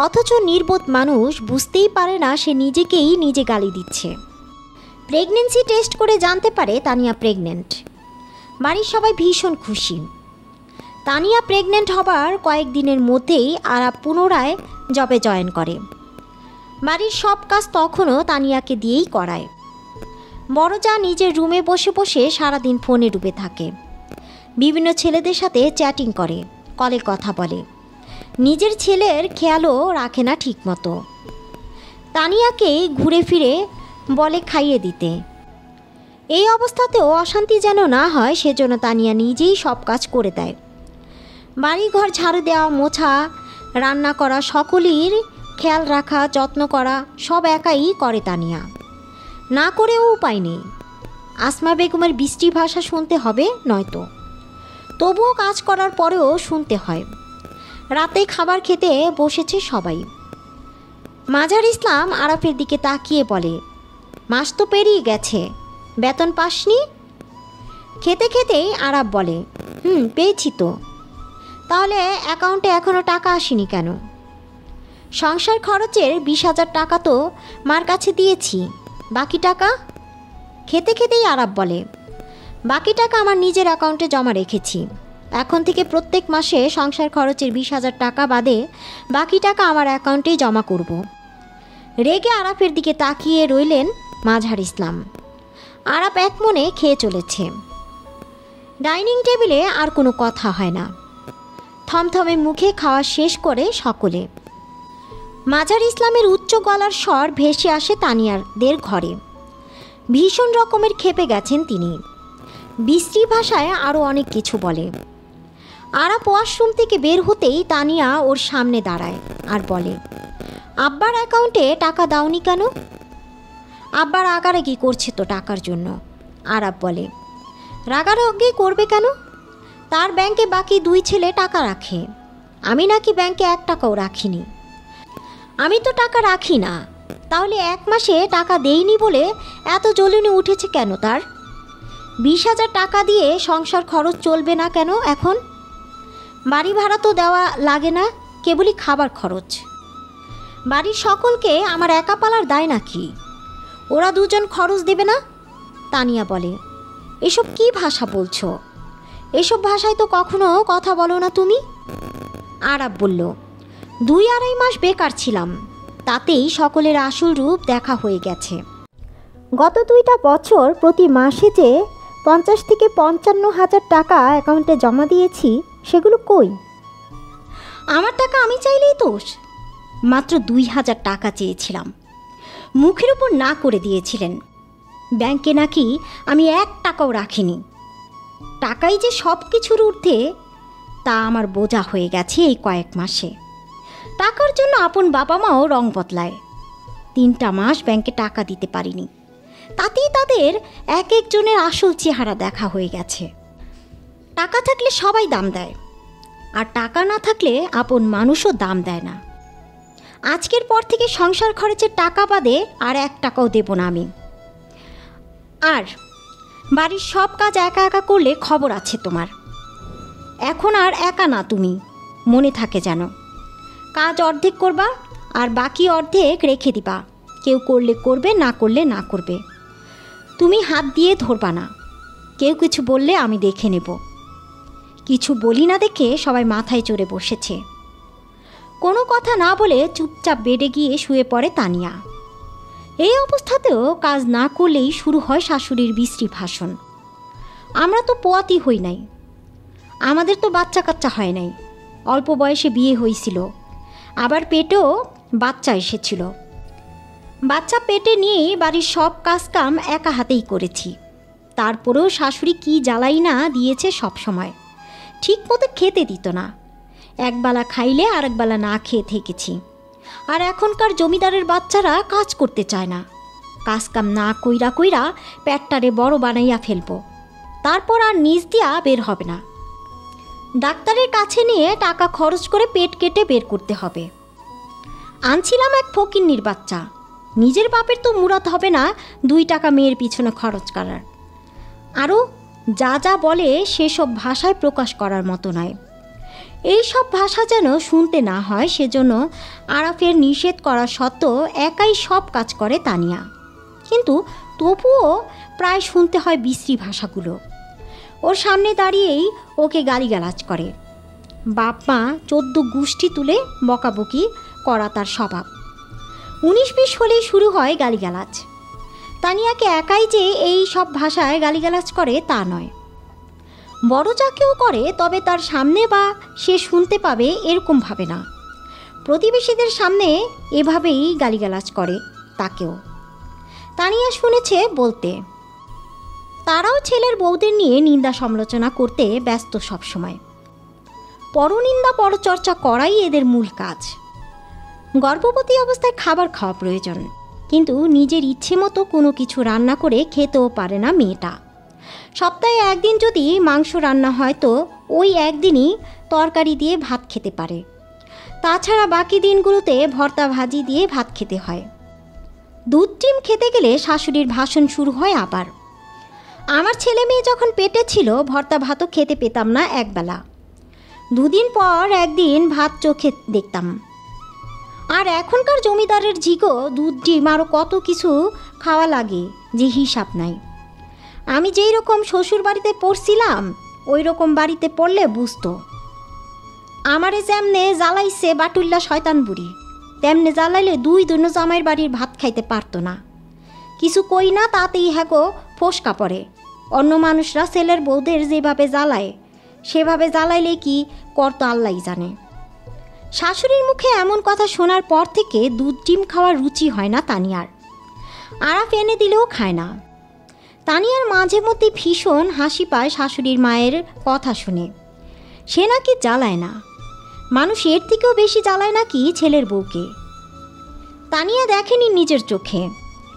অথচ নির্বোধ মানুষ বুঝতেই পারে না সে নিজেকেই নিজে গালি দিচ্ছে। প্রেগনেন্সি টেস্ট করে জানতে পারে তানিয়া প্রেগনেন্ট। বাড়ির সবাই ভীষণ খুশি। তানিয়া প্রেগনেন্ট হবার কয়েকদিনের মধ্যেই আরাফ পুনরায় জবে জয়েন করে। বাড়ির সব কাজ তখনও তানিয়াকে দিয়েই করায়। বড় যা নিজের রুমে বসে বসে সারাদিন ফোনে ডুবে থাকে। বিভিন্ন ছেলেদের সাথে চ্যাটিং করে, কলে কথা বলে। নিজের ছেলের খেয়ালও রাখে না ঠিকমতো। তানিয়াকে ঘুরে ফিরে বলে খাইয়ে দিতে। এই অবস্থাতেও অশান্তি যেন না হয় সেজন্য তানিয়া নিজেই সব কাজ করে দেয়। বাড়িঘর ঝাড়ু দেওয়া, মোছা, রান্না করা, সকলের খেয়াল রাখা, যত্ন করা সব একাই করে তানিয়া। না করেও উপায় নেই। আসমা বেগমের বিশ্রী ভাষা শুনতে হবে নয়তো। তবুও কাজ করার পরেও শুনতে হয়। রাতে খাবার খেতে বসেছে সবাই। মাজার ইসলাম আরাফের দিকে তাকিয়ে বলে, মাস তো পেরিয়ে গেছে, বেতন পাসনি? খেতে খেতেই আরাফ বলে, পেয়েছি তো। তাহলে অ্যাকাউন্টে এখনও টাকা আসেনি কেন? সংসার খরচের 20,000 টাকা তো মার কাছে দিয়েছি, বাকি টাকা? খেতে খেতেই আরাফ বলে, বাকি টাকা আমার নিজের অ্যাকাউন্টে জমা রেখেছি। এখন থেকে প্রত্যেক মাসে সংসার খরচের 20,000 টাকা বাদে বাকি টাকা আমার অ্যাকাউন্টেই জমা করব। রেগে আরাফের দিকে তাকিয়ে রইলেন মাঝার ইসলাম। আরাফ এক মনে খেয়ে চলেছে। ডাইনিং টেবিলে আর কোনো কথা হয় না। থমথমে মুখে খাওয়া শেষ করে সকলে। মাঝার ইসলামের উচ্চ গলার স্বর ভেসে আসে তানিয়াদের ঘরে। ভীষণ রকমের ক্ষেপে গেছেন তিনি। বিশ্রী ভাষায় আরও অনেক কিছু বলে। আরাফ ওয়াশরুম থেকে বের হতেই তানিয়া ওর সামনে দাঁড়ায় আর বলে, আব্বার অ্যাকাউন্টে টাকা দাওনি কেন? আব্বার রাগারাগি করছে তো টাকার জন্য। আরাফ বলে, রাগারাগি করবে কেন? তার ব্যাংকে বাকি 2 ছেলে টাকা রাখে, আমি নাকি ব্যাংকে 1 টাকাও রাখিনি। আমি তো টাকা রাখি না, তাহলে 1 মাসে টাকা দেইনি বলে এত জ্বলুনি উঠেছে কেন তার? 20,000 টাকা দিয়ে সংসার খরচ চলবে না কেন এখন? বাড়ি ভাড়া তো দেওয়া লাগে না, কেবলই খাবার খরচ। বাড়ির সকলকে আমার একা পালার দায় নাকি? ওরা দুজন খরচ দেবে না? তানিয়া বলে, এসব কি ভাষা বলছো? এসব ভাষায় তো কখনো কথা বলো না তুমি। আরাব বলল, 2-2.5 মাস বেকার ছিলাম, তাতেই সকলের আসল রূপ দেখা হয়ে গেছে। গত 2টা বছর প্রতি মাসে যে 50 থেকে 55,000 টাকা অ্যাকাউন্টে জমা দিয়েছি, সেগুলো কই? আমার টাকা আমি চাইলেই দোষ? মাত্র 2,000 টাকা চেয়েছিলাম, মুখের উপর না করে দিয়েছিলেন। ব্যাংকে নাকি আমি 1 টাকাও রাখিনি। টাকাই যে সব কিছুর ঊর্ধ্বে, তা আমার বোঝা হয়ে গেছে এই কয়েক মাসে। টাকার জন্য আপন বাবা মাও রং বদলায়। 3টা মাস ব্যাংকে টাকা দিতে পারিনি, তাতেই তাদের এক একজনের আসল চেহারা দেখা হয়ে গেছে। টাকা থাকলে সবাই দাম দেয়, আর টাকা না থাকলে আপন মানুষও দাম দেয় না। আজকের পর থেকে সংসার খরচের টাকা বাদে আর 1 টাকাও দেব না আমি। আর বাড়ির সব কাজ একা একা করলে খবর আছে তোমার। এখন আর একা না তুমি, মনে থাকে যেন। কাজ অর্ধেক করবা আর বাকি অর্ধেক রেখে দিবা। কেউ করলে করবে, না করলে না করবে। তুমি হাত দিয়ে ধরবা না। কেউ কিছু বললে আমি দেখে নেব। কিছু বলি না দেখে সবাই মাথায় চড়ে বসেছে। কোনো কথা না বলে চুপচাপ বেডে গিয়ে শুয়ে পড়ে তানিয়া। এই অবস্থাতেও কাজ না করলেই শুরু হয় শাশুড়ির বিশ্রী ভাষণ। আমরা তো পোয়াতি হই নাই, আমাদের তো বাচ্চা কাচ্চা হয় নাই। অল্প বয়সে বিয়ে হয়েছিল, আবার পেটেও বাচ্চা এসেছিল। বাচ্চা পেটে নিয়ে বাড়ির সব কাজ কাম একা হাতেই করেছি। তারপরেও শাশুড়ি কি জ্বালাই না দিয়েছে সব সময়। ঠিক মতো খেতে দিত না। একবেলা খাইলে আরেকবেলা না খেয়ে থেকেছি। আর এখনকার জমিদারের বাচ্চারা কাজ করতে চায় না। কাজ কাম না কইরা কইরা পেটটারে বড় বানাইয়া ফেলবো, তারপর আর নিজ দিয়া বের হবে না। ডাক্তারের কাছে নিয়ে টাকা খরচ করে পেট কেটে বের করতে হবে। আনছিলাম এক ফকিন্নির বাচ্চা। নিজের বাপের তো মুরাদ হবে না 2 টাকা মেয়ের পিছনে খরচ করার। আরও যা যা বলে সেসব ভাষায় প্রকাশ করার মতো নয়। এই সব ভাষা যেন শুনতে না হয়, সেজন্য আরাফের নিষেধ করা সত্ত্বেও একাই সব কাজ করে তানিয়া। কিন্তু তবুও প্রায় শুনতে হয় বিশ্রী ভাষাগুলো। ওর সামনে দাঁড়িয়েই ওকে গালিগালাজ করে। বাপ মা 14 গোষ্ঠী তুলে বকাবকি করা তার স্বভাব। 19-20 হলেই শুরু হয় গালিগালাজ। তানিয়াকে একাই যে এই সব ভাষায় গালিগালাজ করে তা নয়, বড় যাকেও করে, তবে তার সামনে বা সে শুনতে পাবে এরকম ভাবে না। প্রতিবেশীদের সামনে এভাবেই গালিগালাজ করে তাকেও। তানিয়া শুনেছে বলতে। তারাও ছেলের বউদের নিয়ে নিন্দা সমালোচনা করতে ব্যস্ত সবসময়। পরনিন্দা পরচর্চা করাই এদের মূল কাজ। গর্ভবতী অবস্থায় খাবার খাওয়া প্রয়োজন, কিন্তু নিজের ইচ্ছে মতো কোনো কিছু রান্না করে খেতেও পারে না মেয়েটা। সপ্তাহে 1 দিন যদি মাংস রান্না হয় তো ওই একদিনই তরকারি দিয়ে ভাত খেতে পারে। তাছাড়া বাকি দিনগুলোতে ভর্তা ভাজি দিয়ে ভাত খেতে হয়। দুধ ডিম খেতে গেলে শাশুড়ির ভাষণ শুরু হয় আবার। আমার ছেলে মেয়ে যখন পেটে ছিল ভর্তা ভাতও খেতে পেতাম না একবেলা। 2 দিন পর একদিন ভাত চোখে দেখতাম। আর এখনকার জমিদারের ঝিগো দুধ ডিম আরও কত কিছু খাওয়া লাগে যে হিসাব নাই। আমি যেই রকম শ্বশুর বাড়িতে পড়ছিলাম ওই রকম বাড়িতে পড়লে বুঝতো। আমারে যেমনে জ্বালাইছে বাটুল্লা শয়তান বুড়ি, তেমনে জ্বালাইলে 2 জামাইয়ের বাড়ির ভাত খাইতে পারতো না। কিছু কই না তাতেই হ্যাগো ফোসকা পড়ে। অন্য মানুষরা ছেলের বউদের যেভাবে জ্বালায় সেভাবে জ্বালাইলে কি করতো আল্লাহ জানে। শাশুড়ির মুখে এমন কথা শোনার পর থেকে দুধ ডিম খাওয়ার রুচি হয় না তানিয়ার। আরাফ এনে দিলেও খায় না। তানিয়ার মাঝে মধ্যে ভীষণ হাসি পায় শাশুড়ির মায়ের কথা শুনে। সে নাকি জ্বালায় না, মানুষ এর থেকেও বেশি জ্বালায় নাকি ছেলের বউকে। তানিয়া দেখেনি নিজের চোখে,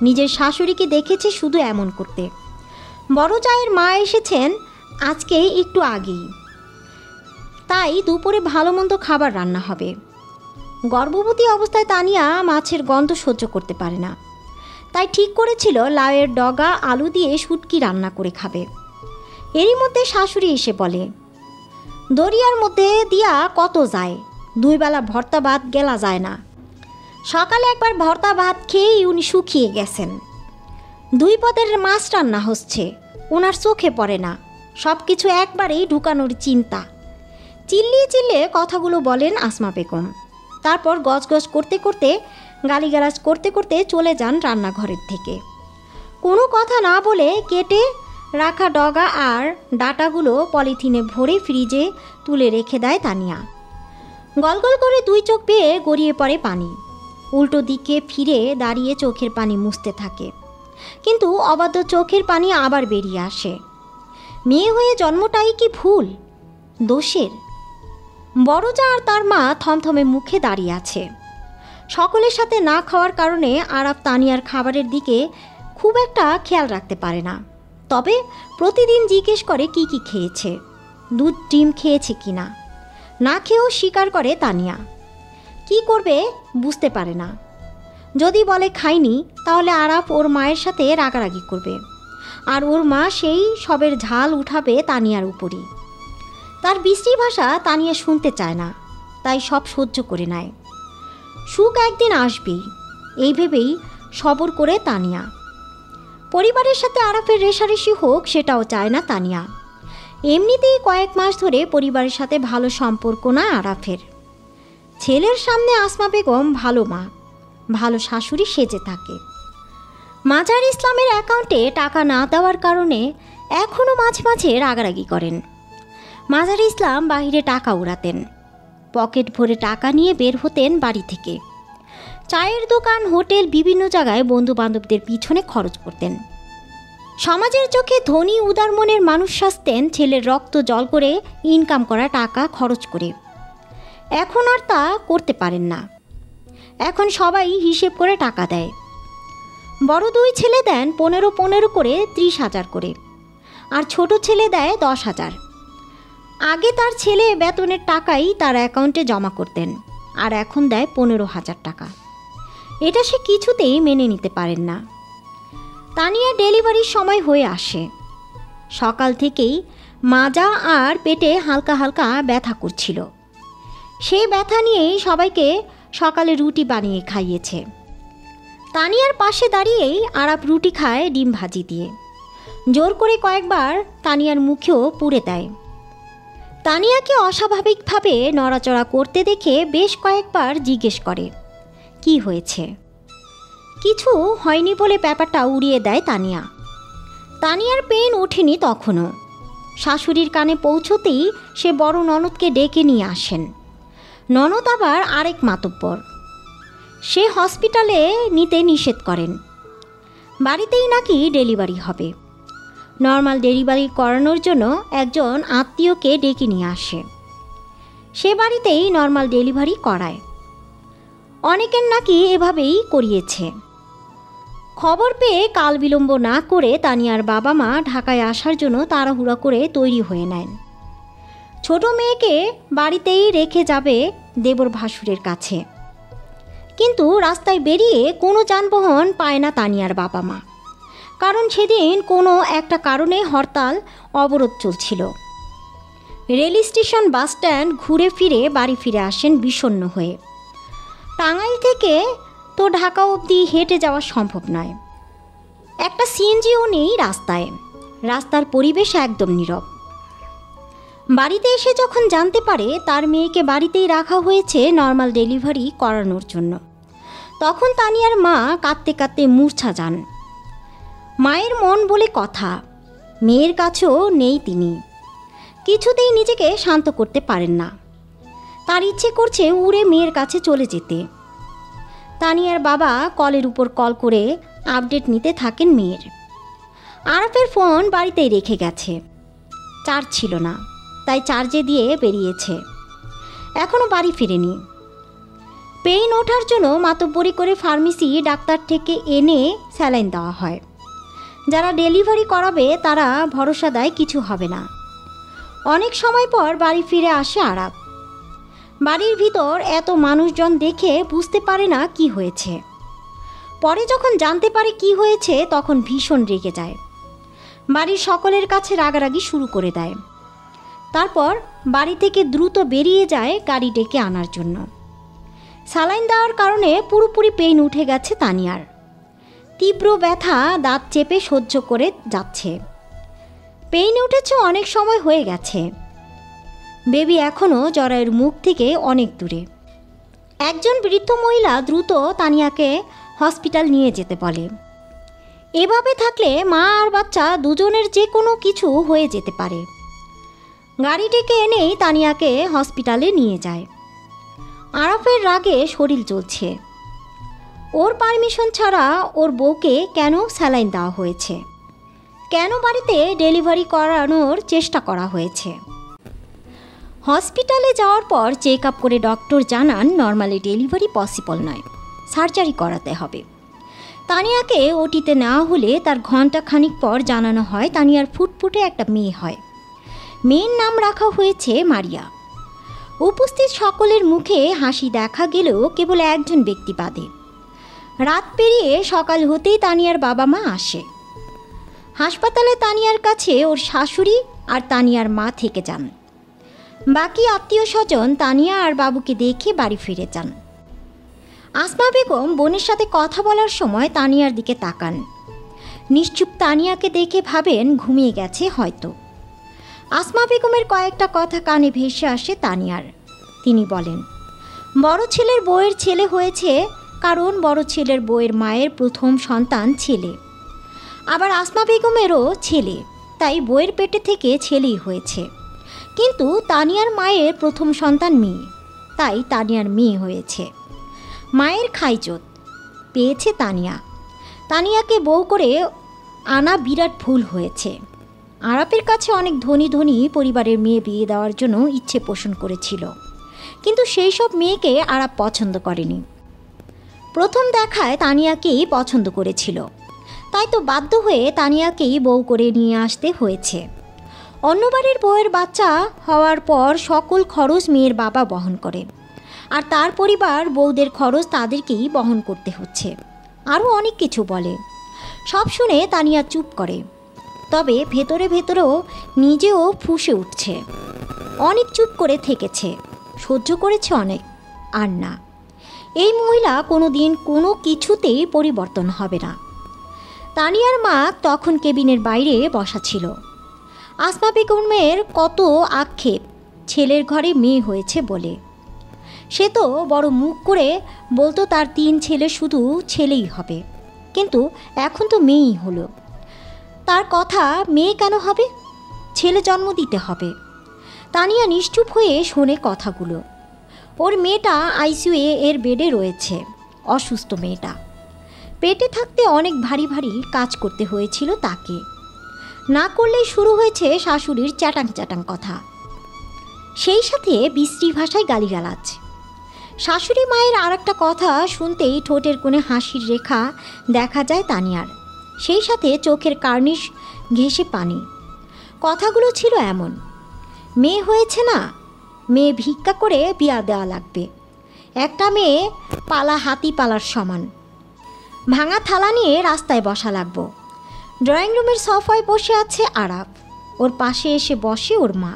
নিজের শাশুড়িকে দেখেছে শুধু এমন করতে। বড় জায়ের মা এসেছেন আজকে একটু আগেই, তাই দুপুরে ভালো মন্দ খাবার রান্না হবে। গর্ভবতী অবস্থায় তানিয়া মাছের গন্ধ সহ্য করতে পারে না, তাই ঠিক করেছিল লাউয়ের ডগা আলু দিয়ে শুটকি রান্না করে খাবে। এরই মধ্যে শাশুড়ি এসে বলে, দরিয়ার মধ্যে দিয়া কত যায়, 2 বেলা ভর্তা ভাত গেলা যায় না। সকালে একবার ভর্তা ভাত খেয়েই উনি শুকিয়ে গেছেন। 2 পদের মাছ রান্না হচ্ছে, ওনার চোখে পড়ে না, সব কিছু একবারেই ঢুকানোর চিন্তা। চিল্লিয়ে চিল্লিয়ে কথাগুলো বলেন আসমা বেগম। তারপর গজগজ করতে করতে, গালিগালাজ করতে করতে চলে যান রান্নাঘরের থেকে। কোনো কথা না বলে কেটে রাখা ডগা আর ডাটাগুলো পলিথিনে ভরে ফ্রিজে তুলে রেখে দেয় তানিয়া। গলগল করে 2 চোখ বেয়ে গড়িয়ে পড়ে পানি। উল্টো দিকে ফিরে দাঁড়িয়ে চোখের পানি মুছতে থাকে, কিন্তু অবাধ্য চোখের পানি আবার বেরিয়ে আসে। মেয়ে হয়ে জন্মটাই কি ভুল, দোষের? বড়জা আর তার মা থমথমে মুখে দাঁড়িয়ে আছে। সকলের সাথে না খাওয়ার কারণে আরাফ তানিয়ার খাবারের দিকে খুব একটা খেয়াল রাখতে পারে না, তবে প্রতিদিন জিজ্ঞেস করে কি কি খেয়েছে, দুধ ডিম খেয়েছে কিনা। না খেয়েও স্বীকার করে তানিয়া। কি করবে বুঝতে পারে না। যদি বলে খাইনি, তাহলে আরাফ ওর মায়ের সাথে রাগারাগি করবে, আর ওর মা সেই সবের ঝাল উঠাবে তানিয়ার উপরই। তার বিশ্রী ভাষা তানিয়া শুনতে চায় না, তাই সব সহ্য করে নেয়। সুখ একদিন আসবেই, এই ভেবেই সবর করে তানিয়া। পরিবারের সাথে আরাফের রেষারেষি হোক সেটাও চায় না তানিয়া। এমনিতেই কয়েক মাস ধরে পরিবারের সাথে ভালো সম্পর্ক না আরাফের। ছেলের সামনে আসমা বেগম ভালো মা, ভালো শাশুড়ি সেজে থাকে। মাজার ইসলামের অ্যাকাউন্টে টাকা না দেওয়ার কারণে এখনও মাঝে মাঝে রাগারাগি করেন। মাজার ইসলাম বাহিরে টাকা উড়াতেন, পকেট ভরে টাকা নিয়ে বের হতেন বাড়ি থেকে। চায়ের দোকান, হোটেল, বিভিন্ন জায়গায় বন্ধু বান্ধবদের পিছনে খরচ করতেন। সমাজের চোখে ধনী উদার মনের মানুষ সাজতেন ছেলের রক্ত জল করে ইনকাম করা টাকা খরচ করে। এখন আর তা করতে পারেন না। এখন সবাই হিসেব করে টাকা দেয়। বড় 2 ছেলে দেন 15 করে 30,000 করে, আর ছোট ছেলে দেয় 10,000। আগে তার ছেলে বেতনের টাকাই তার অ্যাকাউন্টে জমা করতেন, আর এখন দেয় 15,000 টাকা। এটা সে কিছুতেই মেনে নিতে পারেন না। তানিয়া ডেলিভারির সময় হয়ে আসে। সকাল থেকেই মাজা আর পেটে হালকা হালকা ব্যথা করছিল। সেই ব্যথা নিয়েই সবাইকে সকালে রুটি বানিয়ে খাইয়েছে। তানিয়ার পাশে দাঁড়িয়েই আরাফ রুটি খায় ডিম ভাজি দিয়ে। জোর করে কয়েকবার তানিয়ার মুখেও পুড়ে দেয়। তানিয়াকে অস্বাভাবিকভাবে নড়াচড়া করতে দেখে বেশ কয়েকবার জিজ্ঞেস করে, কি হয়েছে? কিছু হয়নি বলে ব্যাপারটা উড়িয়ে দেয় তানিয়া। তানিয়ার পেন ওঠেনি তখনও। শাশুড়ির কানে পৌঁছতেই সে বড় ননদকে ডেকে নিয়ে আসেন। ননদ আবার আরেক মাতব্বর। সে হসপিটালে নিতে নিষেধ করেন। বাড়িতেই নাকি ডেলিভারি হবে। নর্মাল ডেলিভারি করানোর জন্য একজন আত্মীয়কে ডেকে নিয়ে আসে। সে বাড়িতেই নর্মাল ডেলিভারি করায়। অনেকের নাকি এভাবেই করিয়েছে। খবর পেয়ে কাল বিলম্ব না করে তানিয়ার বাবা মা ঢাকায় আসার জন্য তাড়াহুড়া করে তৈরি হয়ে নেন। ছোট মেয়েকে বাড়িতেই রেখে যাবে দেবর ভাসুরের কাছে, কিন্তু রাস্তায় বেরিয়ে কোনো যানবাহন পায় না তানিয়ার বাবা মা, কারণ সেদিন কোনো একটা কারণে হরতাল অবরোধ চলছিল। রেল স্টেশন, বাস স্ট্যান্ড ঘুরে ফিরে বাড়ি ফিরে আসেন বিষণ্ণ হয়ে। টাঙ্গাইল থেকে তো ঢাকা অবধি হেঁটে যাওয়া সম্ভব নয়। একটা সিএনজিও নেই রাস্তায়। রাস্তার পরিবেশ একদম নীরব। বাড়িতে এসে যখন জানতে পারে তার মেয়েকে বাড়িতেই রাখা হয়েছে নর্মাল ডেলিভারি করানোর জন্য, তখন তানিয়ার মা কাঁদতে কাঁদতে মূর্ছা যান। মায়ের মন বলে কথা, মেয়ের কাছেও নেই তিনি। কিছুতেই নিজেকে শান্ত করতে পারেন না। তার ইচ্ছে করছে উড়ে মেয়ের কাছে চলে যেতে। তানিয়ার বাবা কলের উপর কল করে আপডেট নিতে থাকেন মেয়ের। আরাফের ফোন বাড়িতেই রেখে গেছে, চার্জ ছিল না, তাই চার্জে দিয়ে বেরিয়েছে। এখনও বাড়ি ফিরেনি। পেইন ওঠার জন্য মাতব্বরি করে ফার্মেসি ডাক্তার থেকে এনে স্যালাইন দেওয়া হয়। যারা ডেলিভারি করাবে তারা ভরসা দেয় কিছু হবে না। অনেক সময় পর বাড়ি ফিরে আসে আরাফ। বাড়ির ভিতর এত মানুষজন দেখে বুঝতে পারে না কি হয়েছে। পরে যখন জানতে পারে কি হয়েছে তখন ভীষণ রেগে যায়। বাড়ির সকলের কাছে রাগারাগি শুরু করে দেয়। তারপর বাড়ি থেকে দ্রুত বেরিয়ে যায় গাড়ি ডেকে আনার জন্য। স্যালাইন দেওয়ার কারণে পুরোপুরি পেইন উঠে গেছে তানিয়ার। তীব্র ব্যথা দাঁত চেপে সহ্য করে যাচ্ছে। পেইন উঠেছে, অনেক সময় হয়ে গেছে। বেবি এখনও জরায়ুর মুখ থেকে অনেক দূরে। একজন বৃদ্ধ মহিলা দ্রুত তানিয়াকে হসপিটাল নিয়ে যেতে বলে। এভাবে থাকলে মা আর বাচ্চা দুজনের যে কোনো কিছু হয়ে যেতে পারে। গাড়ি ডেকে এনেই তানিয়াকে হসপিটালে নিয়ে যায়। আরাফের রাগে শরীর জ্বলছে। ওর পারমিশন ছাড়া ওর বউকে কেন স্যালাইন দেওয়া হয়েছে, কেন বাড়িতে ডেলিভারি করানোর চেষ্টা করা হয়েছে। হসপিটালে যাওয়ার পর চেক আপ করে ডক্টর জানান নর্মালি ডেলিভারি পসিবল নয়, সার্জারি করাতে হবে। তানিয়াকে ওটিতে নেওয়া হলে তার ঘণ্টাখানিক পর জানানো হয় তানিয়ার ফুটফুটে একটা মেয়ে হয়। মেয়ের নাম রাখা হয়েছে মারিয়া। উপস্থিত সকলের মুখে হাসি দেখা গেলেও কেবল একজন ব্যক্তি বাদে। রাত পেরিয়ে সকাল হতেই তানিয়ার বাবা মা আসে। হাসপাতালে তানিয়ার কাছে ওর শাশুড়ি আর তানিয়ার মা থেকে যান। বাকি আত্মীয় স্বজন তানিয়া আর বাবুকে দেখে বাড়ি ফিরে যান। আসমা বেগম বোনের সাথে কথা বলার সময় তানিয়ার দিকে তাকান। নিশ্চুপ তানিয়াকে দেখে ভাবেন ঘুমিয়ে গেছে হয়তো। আসমা বেগমের কয়েকটা কথা কানে ভেসে আসে তানিয়ার। তিনি বলেন, বড় ছেলের বউয়ের ছেলে হয়েছে কারণ বড় ছেলের বউয়ের মায়ের প্রথম সন্তান ছেলে, আবার আসমা বেগমেরও ছেলে, তাই বউয়ের পেটে থেকে ছেলেই হয়েছে। কিন্তু তানিয়ার মায়ের প্রথম সন্তান মেয়ে, তাই তানিয়ার মেয়ে হয়েছে। মায়ের খাইজত পেয়েছে তানিয়া। তানিয়াকে বউ করে আনা বিরাট ভুল হয়েছে। আরাপের কাছে অনেক ধনী ধনী পরিবারের মেয়ে বিয়ে দেওয়ার জন্য ইচ্ছে পোষণ করেছিল, কিন্তু সেই সব মেয়েকে আরাপ পছন্দ করেনি। প্রথম দেখায় তানিয়াকেই পছন্দ করেছিল, তাই তো বাধ্য হয়ে তানিয়াকেই বউ করে নিয়ে আসতে হয়েছে। অন্য বাড়ির বউয়ের বাচ্চা হওয়ার পর সকল খরচ মেয়ের বাবা বহন করে, আর তার পরিবার বউদের খরচ তাদেরকেই বহন করতে হচ্ছে। আরও অনেক কিছু বলে। সব শুনে তানিয়া চুপ করে, তবে ভেতরে ভেতরেও নিজেও ফুঁসে উঠছে। অনেক চুপ করে থেকেছে, সহ্য করেছে অনেক, আর না, এই মহিলা কোনো দিন কোনো কিছুতেই পরিবর্তন হবে না। তানিয়ার মা তখন কেবিনের বাইরে বসা ছিল। আসমা বেগমের কত আক্ষেপ ছেলের ঘরে মেয়ে হয়েছে বলে। সে তো বড় মুখ করে বলতো তার 3 ছেলে শুধু ছেলেই হবে, কিন্তু এখন তো মেয়েই হলো। তার কথা মেয়ে কেন হবে, ছেলে জন্ম দিতে হবে। তানিয়া নিশ্চুপ হয়ে শোনে কথাগুলো। ওর মেয়েটা আইসিইউ এর বেডে রয়েছে, অসুস্থ মেয়েটা। পেটে থাকতে অনেক ভারী ভারী কাজ করতে হয়েছিল তাকে। না করলেই শুরু হয়েছে শাশুড়ির চ্যাটাং চ্যাটাং কথা, সেই সাথে বিশ্রী ভাষায় গালিগালাজ। শাশুড়ি মায়ের আর একটা কথা শুনতেই ঠোঁটের কোণে হাসির রেখা দেখা যায় তানিয়ার, সেই সাথে চোখের কার্নিশ ঘেঁষে পানি। কথাগুলো ছিল এমন, মেয়ে হয়েছে না, মেয়ে ভিক্ষা করে বিয়া দেওয়া লাগবে। একটা মেয়ে পালা হাতি পালার সমান। ভাঙা থালা নিয়ে রাস্তায় বসা লাগবো। ড্রয়িং রুমের সোফায় বসে আছে আরাপ, ওর পাশে এসে বসে ওর মা।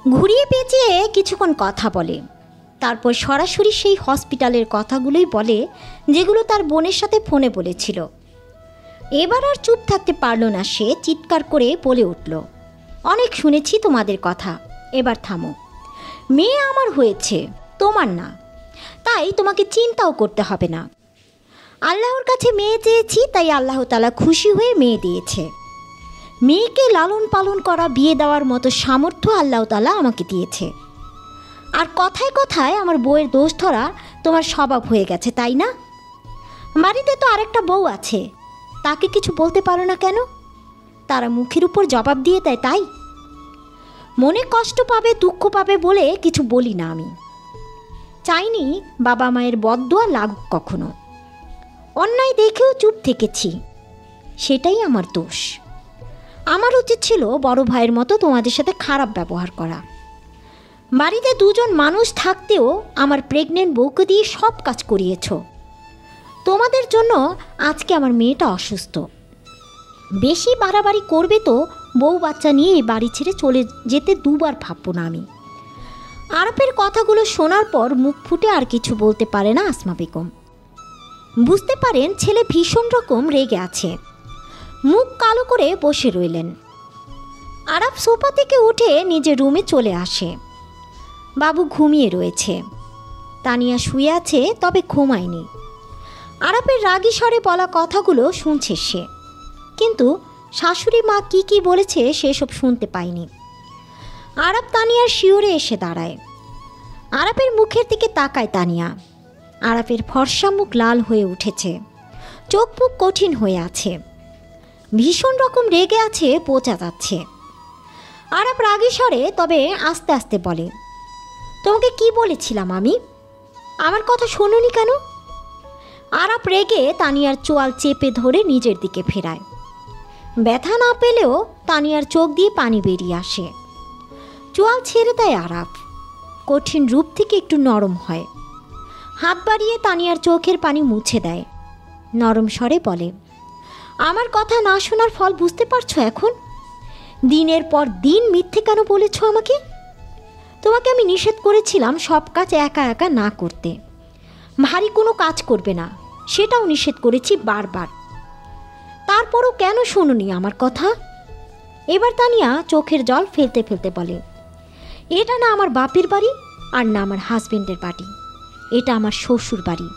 ঘুরিয়ে পেঁচিয়ে কিছুক্ষণ কথা বলে, তারপর সরাসরি সেই হসপিটালের কথাগুলোই বলে যেগুলো তার বোনের সাথে ফোনে বলেছিল। এবার আর চুপ থাকতে পারল না, সে চিৎকার করে বলে উঠল, অনেক শুনেছি তোমাদের কথা, এবার থামো। মেয়ে আমার হয়েছে, তোমার না, তাই তোমাকে চিন্তাও করতে হবে না। আল্লাহর কাছে মেয়ে চেয়েছি, তাই আল্লাহ তাআলা খুশি হয়ে মেয়ে দিয়েছে। মেয়েকে লালন পালন করা, বিয়ে দেওয়ার মতো সামর্থ্য আল্লাহ তাআলা আমাকে দিয়েছে। আর কথায় কথায় আমার বউয়ের দোষ ধরা তোমার স্বভাব হয়ে গেছে, তাই না? বাড়িতে তো আরেকটা বউ আছে, তাকে কিছু বলতে পারো না কেন? তারা মুখের উপর জবাব দিয়ে দেয়, তাই মনে কষ্ট পাবে, দুঃখ পাবে বলে কিছু বলি না। আমি চাইনি বাবা মায়ের বদদোয়া লাগুক কখনো। অন্যায় দেখেও চুপ থেকেছি, সেটাই আমার দোষ। আমার উচিত ছিল বড় ভাইয়ের মতো তোমাদের সাথে খারাপ ব্যবহার করা। বাড়িতে 2 জন মানুষ থাকতেও আমার প্রেগনেন্ট বউকে দিয়ে সব কাজ করিয়েছ। তোমাদের জন্য আজকে আমার মেয়েটা অসুস্থ। বেশি বাড়াবাড়ি করবে তো বউ বাচ্চা নিয়ে বাড়ি ছেড়ে চলে যেতে 2 বার ভাববো না আমি। আরাফের কথাগুলো শোনার পর মুখ ফুটে আর কিছু বলতে পারে না আসমা বেগম। বুঝতে পারেন ছেলে ভীষণ রকম রেগে আছে। মুখ কালো করে বসে রইলেন। আরাফ সোফা থেকে উঠে নিজের রুমে চলে আসে। বাবু ঘুমিয়ে রয়েছে। তানিয়া শুয়ে আছে, তবে ঘুমায়নি। আরাফের রাগী স্বরে বলা কথাগুলো শুনছে সে, কিন্তু শাশুড়ি মা কি কি বলেছে সেসব শুনতে পায়নি। আরাফ তানিয়ার শিওরে এসে দাঁড়ায়। আরাফের মুখের দিকে তাকায় তানিয়া। আরাফের ফর্সা মুখ লাল হয়ে উঠেছে, চোখ মুখ কঠিন হয়ে আছে, ভীষণ রকম রেগে আছে, বোঝা যাচ্ছে। আরাফ রাগী স্বরে তবে আস্তে আস্তে বলে, তোমাকে কি বলেছিলাম আমি? আমার কথা শোনোনি কেন? আরাফ রেগে তানিয়ার চোয়াল চেপে ধরে নিজের দিকে ফেরায়। ব্যথা না পেলেও তানিয়ার চোখ দিয়ে পানি বেরিয়ে আসে। চোয়াল ছেড়ে দেয় আরাফ। কঠিন রূপ থেকে একটু নরম হয়। হাত বাড়িয়ে তানিয়ার চোখের পানি মুছে দেয়। নরম স্বরে বলে, আমার কথা না শোনার ফল বুঝতে পারছো এখন? দিনের পর দিন মিথ্যে কেন বলেছ আমাকে? তোমাকে আমি নিষেধ করেছিলাম সব কাজ একা একা না করতে, ভারী কোনো কাজ করবে না, সেটাও নিষেধ করেছি বারবার। তারপরও কেন শোনোনি আমার কথা? এবার তানিয়া চোখের জল ফেলতে ফেলতে বলে, এটা না আমার বাপের বাড়ি, আর না আমার হাজবেন্ডের বাড়ি, এটা আমার শ্বশুর বাড়ি।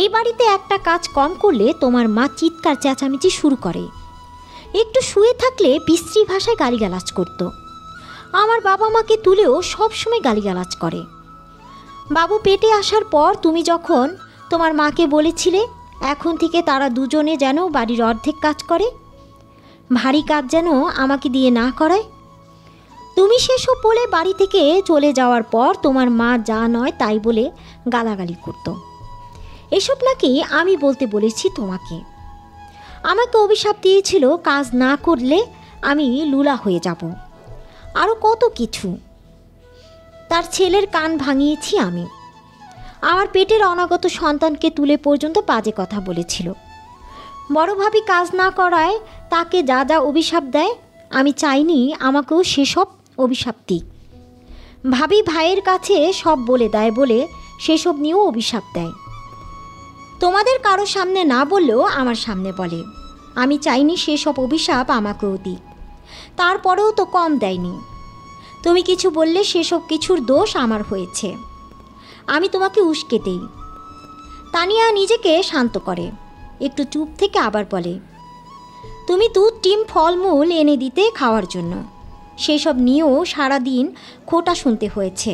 এই বাড়িতে একটা কাজ কম করলে তোমার মা চিৎকার চেঁচামেচি শুরু করে। একটু শুয়ে থাকলে বিশ্রী ভাষায় গালিগালাজ করত। আমার বাবা মাকে তুলেও সবসময় গালিগালাজ করে। বাবু পেটে আসার পর তুমি যখন তোমার মাকে বলেছিলে এখন থেকে তারা দুজনে যেন বাড়ির অর্ধেক কাজ করে, ভারী কাজ যেন আমাকে দিয়ে না করায়, তুমি সেসব বলে বাড়ি থেকে চলে যাওয়ার পর তোমার মা যা নয় তাই বলে গালাগালি করত। এসব নাকি আমি বলতে বলেছি তোমাকে। আমাকে অভিশাপ দিয়েছিল কাজ না করলে আমি লুলা হয়ে যাব, আরও কত কিছু। তার ছেলের কান ভাঙিয়েছি আমি। আমার পেটের অনাগত সন্তানকে তুলে পর্যন্ত বাজে কথা বলেছিল। বড় ভাবি কাজ না করায় তাকে যা যা অভিশাপ দেয়, আমি চাইনি আমাকেও সেসব অভিশাপ দিক। ভাবি ভাইয়ের কাছে সব বলে দেয় বলে সেসব নিয়েও অভিশাপ দেয়। তোমাদের কারো সামনে না বললেও আমার সামনে বলে। আমি চাইনি সেসব অভিশাপ আমাকেও দিক, তারপরেও তো কম দেয়নি। তুমি কিছু বললে সেসব কিছুর দোষ আমার হয়েছে, আমি তোমাকে উস্কে দেই। তানিয়া নিজেকে শান্ত করে, একটু চুপ থেকে আবার বলে, তুমি দুধ ডিম ফলমূল এনে দিতে খাওয়ার জন্য, সেসব নিয়েও সারাদিন খোটা শুনতে হয়েছে।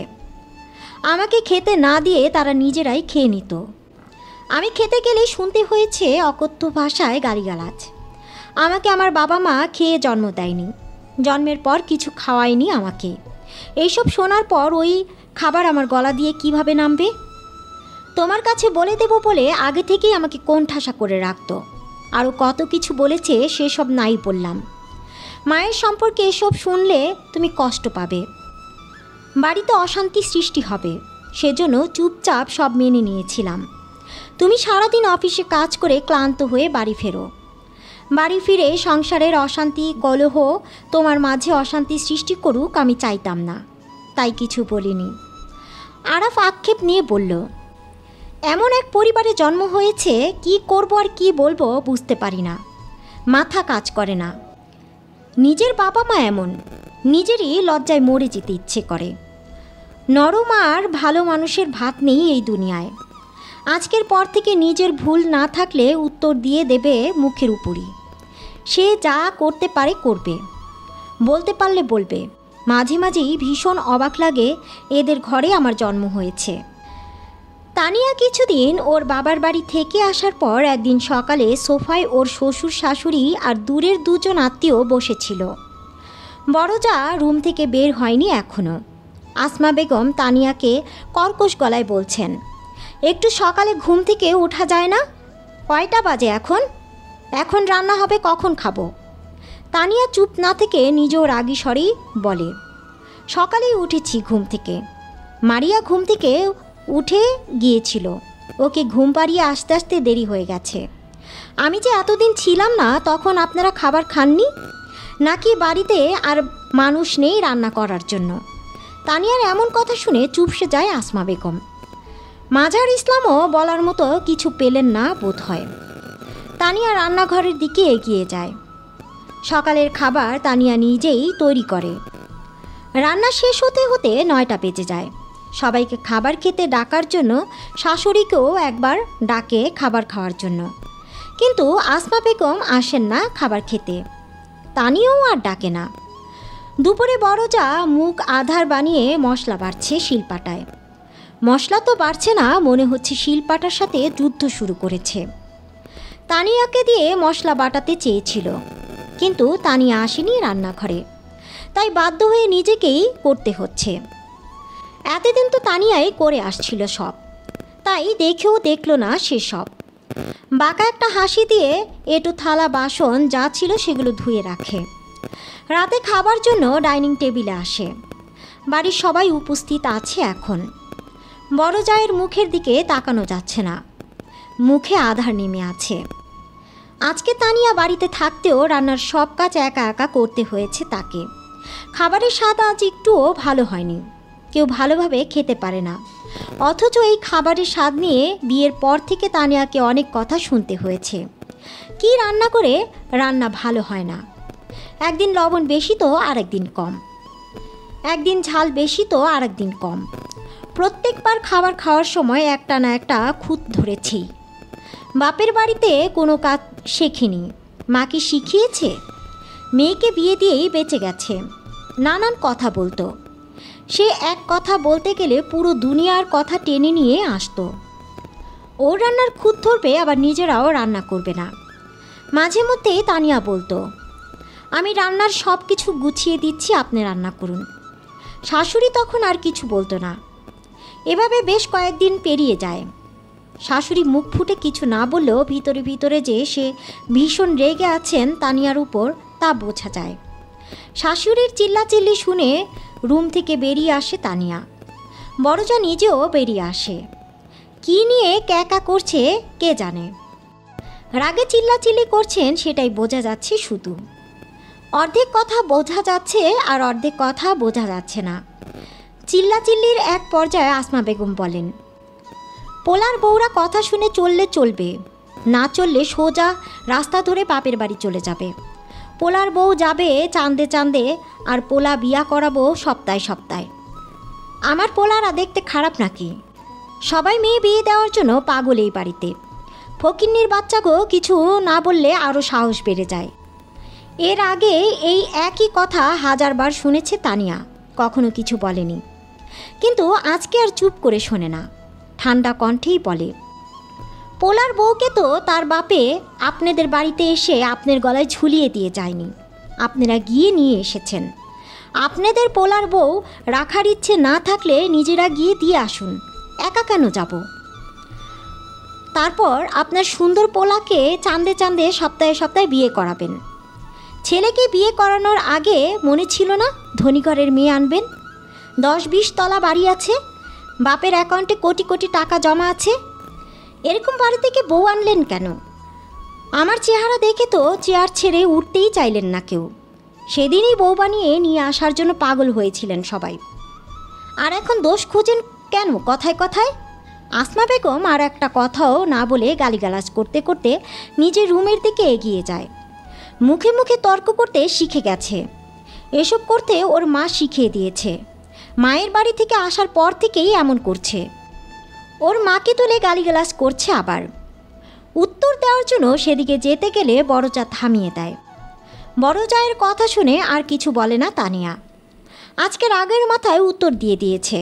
আমাকে খেতে না দিয়ে তারা নিজেরাই খেয়ে নিত। আমি খেতে গেলে শুনতে হয়েছে অকথ্য ভাষায় গালিগালাজ। আমাকে আমার বাবা মা খেয়ে জন্ম দেয়নি, জন্মের পর কিছু খাওয়ায়নি আমাকে। এইসব শোনার পর ওই খাবার আমার গলা দিয়ে কিভাবে নামবে? তোমার কাছে বলে দেব বলে আগে থেকেই আমাকে কোণঠাসা করে রাখতো। আরও কত কিছু বলেছে, সেসব নাই বললাম। মায়ের সম্পর্কে এসব শুনলে তুমি কষ্ট পাবে, বাড়িতে অশান্তি সৃষ্টি হবে, সেজন্য চুপচাপ সব মেনে নিয়েছিলাম। তুমি সারাদিন অফিসে কাজ করে ক্লান্ত হয়ে বাড়ি ফেরো। বাড়ি ফিরে সংসারের অশান্তি কলহ তোমার মাঝে অশান্তি সৃষ্টি করুক আমি চাইতাম না, তাই কিছু বলিনি। আরাফ আক্ষেপ নিয়ে বলল, এমন এক পরিবারে জন্ম হয়েছে, কি করব আর কি বলবো বুঝতে পারি না, মাথা কাজ করে না। নিজের বাবা মা এমন, নিজেরই লজ্জায় মরে যেতে ইচ্ছে করে। নরম আর ভালো মানুষের ভাত নেই এই দুনিয়ায়। আজকের পর থেকে নিজের ভুল না থাকলে উত্তর দিয়ে দেবে মুখের উপরই। সে যা করতে পারে করবে, বলতে পারলে বলবে। মাঝে মাঝেই ভীষণ অবাক লাগে এদের ঘরে আমার জন্ম হয়েছে। তানিয়া কিছুদিন ওর বাবার বাড়ি থেকে আসার পর একদিন সকালে সোফায় ওর শ্বশুর শাশুড়ি আর দূরের দুজন আত্মীয় বসেছিল। বড়জা রুম থেকে বের হয়নি এখনও। আসমা বেগম তানিয়াকে কর্কশ গলায় বলছেন, একটু সকালে ঘুম থেকে ওঠা যায় না? কয়টা বাজে এখন? এখন রান্না হবে, কখন খাবো? তানিয়া চুপ না থেকে নিজেও রাগী স্বরেই বলে, সকালেই উঠেছি ঘুম থেকে। মারিয়া ঘুম থেকে উঠে গিয়েছিল, ওকে ঘুম পাড়িয়ে আস্তে আস্তে দেরি হয়ে গেছে। আমি যে এতদিন ছিলাম না, তখন আপনারা খাবার খাননি নাকি? বাড়িতে আর মানুষ নেই রান্না করার জন্য? তানিয়ার এমন কথা শুনে চুপসে যায় আসমা বেগম। মাজার ইসলামও বলার মতো কিছু পেলেন না বোধ হয়। তানিয়া রান্নাঘরের দিকে এগিয়ে যায়। সকালের খাবার তানিয়া নিজেই তৈরি করে। রান্না শেষ হতে হতে 9টা বেজে যায়। সবাইকে খাবার খেতে ডাকার জন্য শাশুড়িকেও একবার ডাকে খাবার খাওয়ার জন্য, কিন্তু আসমা বেগম আসেন না খাবার খেতে। তানিয়াও আর ডাকে না। দুপুরে বড় যা মুখ আধার বানিয়ে মশলা বাড়ছে শিলপাটায়। মশলা তো বাড়ছে না, মনে হচ্ছে শিলপাটার সাথে যুদ্ধ শুরু করেছে। তানিয়াকে দিয়ে মশলা বাটাতে চেয়েছিল, কিন্তু তানিয়া আসেনি রান্নাঘরে, তাই বাধ্য হয়ে নিজেকেই করতে হচ্ছে। এতদিন তো তানিয়াই করে আসছিল সব, তাই দেখেও দেখল না সে সব। বাঁকা একটা হাসি দিয়ে এটু থালা বাসন যা ছিল সেগুলো ধুয়ে রাখে। রাতে খাবার জন্য ডাইনিং টেবিলে আসে। বাড়ির সবাই উপস্থিত আছে এখন। বড় জায়ের মুখের দিকে তাকানো যাচ্ছে না, মুখে আধার নেমে আছে। আজকে তানিয়া বাড়িতে থাকতেও রান্নার সব কাজ একা একা করতে হয়েছে তাকে। খাবারের স্বাদ আজ একটুও ভালো হয়নি, কেউ ভালোভাবে খেতে পারে না। অথচ এই খাবারের স্বাদ নিয়ে বিয়ের পর থেকে তানিয়াকে অনেক কথা শুনতে হয়েছে। কি রান্না করে রান্না ভালো হয় না, একদিন লবণ বেশি তো আরেকদিন কম, একদিন ঝাল বেশি তো আরেকদিন কম। প্রত্যেকবার খাবার খাওয়ার সময় একটা না একটা খুঁত ধরেছি। বাপের বাড়িতে কোনো কাজ শেখেনি, মাকে শিখিয়েছে। মেয়েকে বিয়ে দিয়েই বেঁচে গেছে। নানান কথা বলতো। সে এক কথা বলতে গেলে পুরো দুনিয়ার কথা টেনে নিয়ে আসতো। ওর রান্নার খুঁত ধরবে, আবার নিজেরাও রান্না করবে না। মাঝে মধ্যে তানিয়া বলতো, আমি রান্নার সব কিছু গুছিয়ে দিচ্ছি, আপনি রান্না করুন। শাশুড়ি তখন আর কিছু বলতো না। এভাবে বেশ কয়েকদিন পেরিয়ে যায়। শাশুড়ি মুখ ফুটে কিছু না বললেও ভিতরে ভিতরে যে সে ভীষণ রেগে আছেন তানিয়ার উপর তা বোঝা যায়। শাশুড়ির চিল্লাচিল্লি শুনে রুম থেকে বেরিয়ে আসে তানিয়া। বড়জা নিজেও বেরিয়ে আসে। কী নিয়ে ক্যাকা করছে কে জানে। রাগে চিল্লাচিল্লি করছেন সেটাই বোঝা যাচ্ছে শুধু। অর্ধেক কথা বোঝা যাচ্ছে আর অর্ধেক কথা বোঝা যাচ্ছে না। চিল্লাচিল্লির এক পর্যায়ে আসমা বেগম বলেন, পোলার বউরা কথা শুনে চললে চলবে, না চললে সোজা রাস্তা ধরে বাপের বাড়ি চলে যাবে। পোলার বউ যাবে চাঁদে চাঁদে, আর পোলা বিয়া করাবো সপ্তাহে সপ্তাহে। আমার পোলারা দেখতে খারাপ নাকি? সবাই মেয়ে বিয়ে দেওয়ার জন্য পাগল এই বাড়িতে। ফকিন্নির বাচ্চাগো কিছু না বললে আরও সাহস বেড়ে যায়। এর আগে এই একই কথা হাজারবার শুনেছে তানিয়া, কখনো কিছু বলেনি। কিন্তু আজকে আর চুপ করে শোনে না, ঠান্ডা কণ্ঠেই বলে, পোলার বউকে তো তার বাপে আপনাদের বাড়িতে এসে আপনার গলায় ঝুলিয়ে দিয়ে যায়নি, আপনারা গিয়ে নিয়ে এসেছেন। আপনাদের পোলার বউ রাখার ইচ্ছে না থাকলে নিজেরা গিয়ে দিয়ে আসুন, একা কেন যাব? তারপর আপনার সুন্দর পোলাকে চাঁদে চাঁদে সপ্তাহে সপ্তাহে বিয়ে করাবেন। ছেলেকে বিয়ে করানোর আগে মনে ছিল না ধনী ঘরের মেয়ে আনবেন? 10-20 তলা বাড়ি আছে, বাপের অ্যাকাউন্টে কোটি কোটি টাকা জমা আছে। এরকম বাড়ি থেকে বউ আনলেন কেন? আমার চেহারা দেখে তো চেয়ার ছেড়ে উঠতেই চাইলেন না কেউ। সেদিনই বউ বানিয়ে নিয়ে আসার জন্য পাগল হয়েছিলেন সবাই। আর এখন দোষ খোঁজেন কেন কথায় কথায়? আসমা বেগম আর একটা কথাও না বলে গালিগালাজ করতে করতে নিজের রুমের দিকে এগিয়ে যায়। মুখে মুখে তর্ক করতে শিখে গেছে। এসব করতে ওর মা শিখিয়ে দিয়েছে। মায়ের বাড়ি থেকে আসার পর থেকেই এমন করছে। ওর মাকে তুলে গালিগালাজ করছে আবার। উত্তর দেওয়ার জন্য সেদিকে যেতে গেলে বড় যা থামিয়ে দেয়। বড় জায়ের কথা শুনে আর কিছু বলে না তানিয়া। আজকে রাগের মাথায় উত্তর দিয়ে দিয়েছে।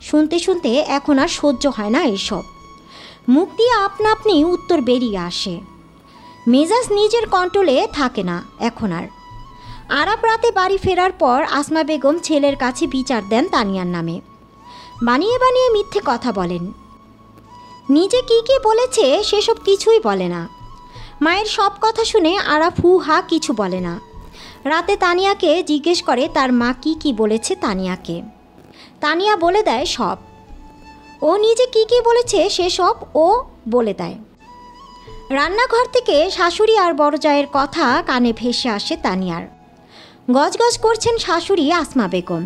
শুনতে শুনতে এখন আর সহ্য হয় না এসব। মুখ দিয়ে আপনা আপনি উত্তর বেরিয়ে আসে। মেজাজ নিজের কন্ট্রোলে থাকে না এখন আর। আরাপ রাতে বাড়ি ফেরার পর আসমা বেগম ছেলের কাছে বিচার দেন তানিয়ার নামে। বানিয়ে বানিয়ে মিথ্যে কথা বলেন। নিজে কি কি বলেছে সেসব কিছুই বলে না। মায়ের সব কথা শুনে আরাপ হু হা কিছু বলে না। রাতে তানিয়াকে জিজ্ঞেস করে তার মা কি কি বলেছে তানিয়াকে। তানিয়া বলে দেয় সব। ও নিজে কি কি বলেছে সেসব ও বলে দেয়। রান্নাঘর থেকে শাশুড়ি আর বড় জায়ের কথা কানে ভেসে আসে তানিয়ার। গজগজ করছেন শাশুড়ি আসমা বেগম।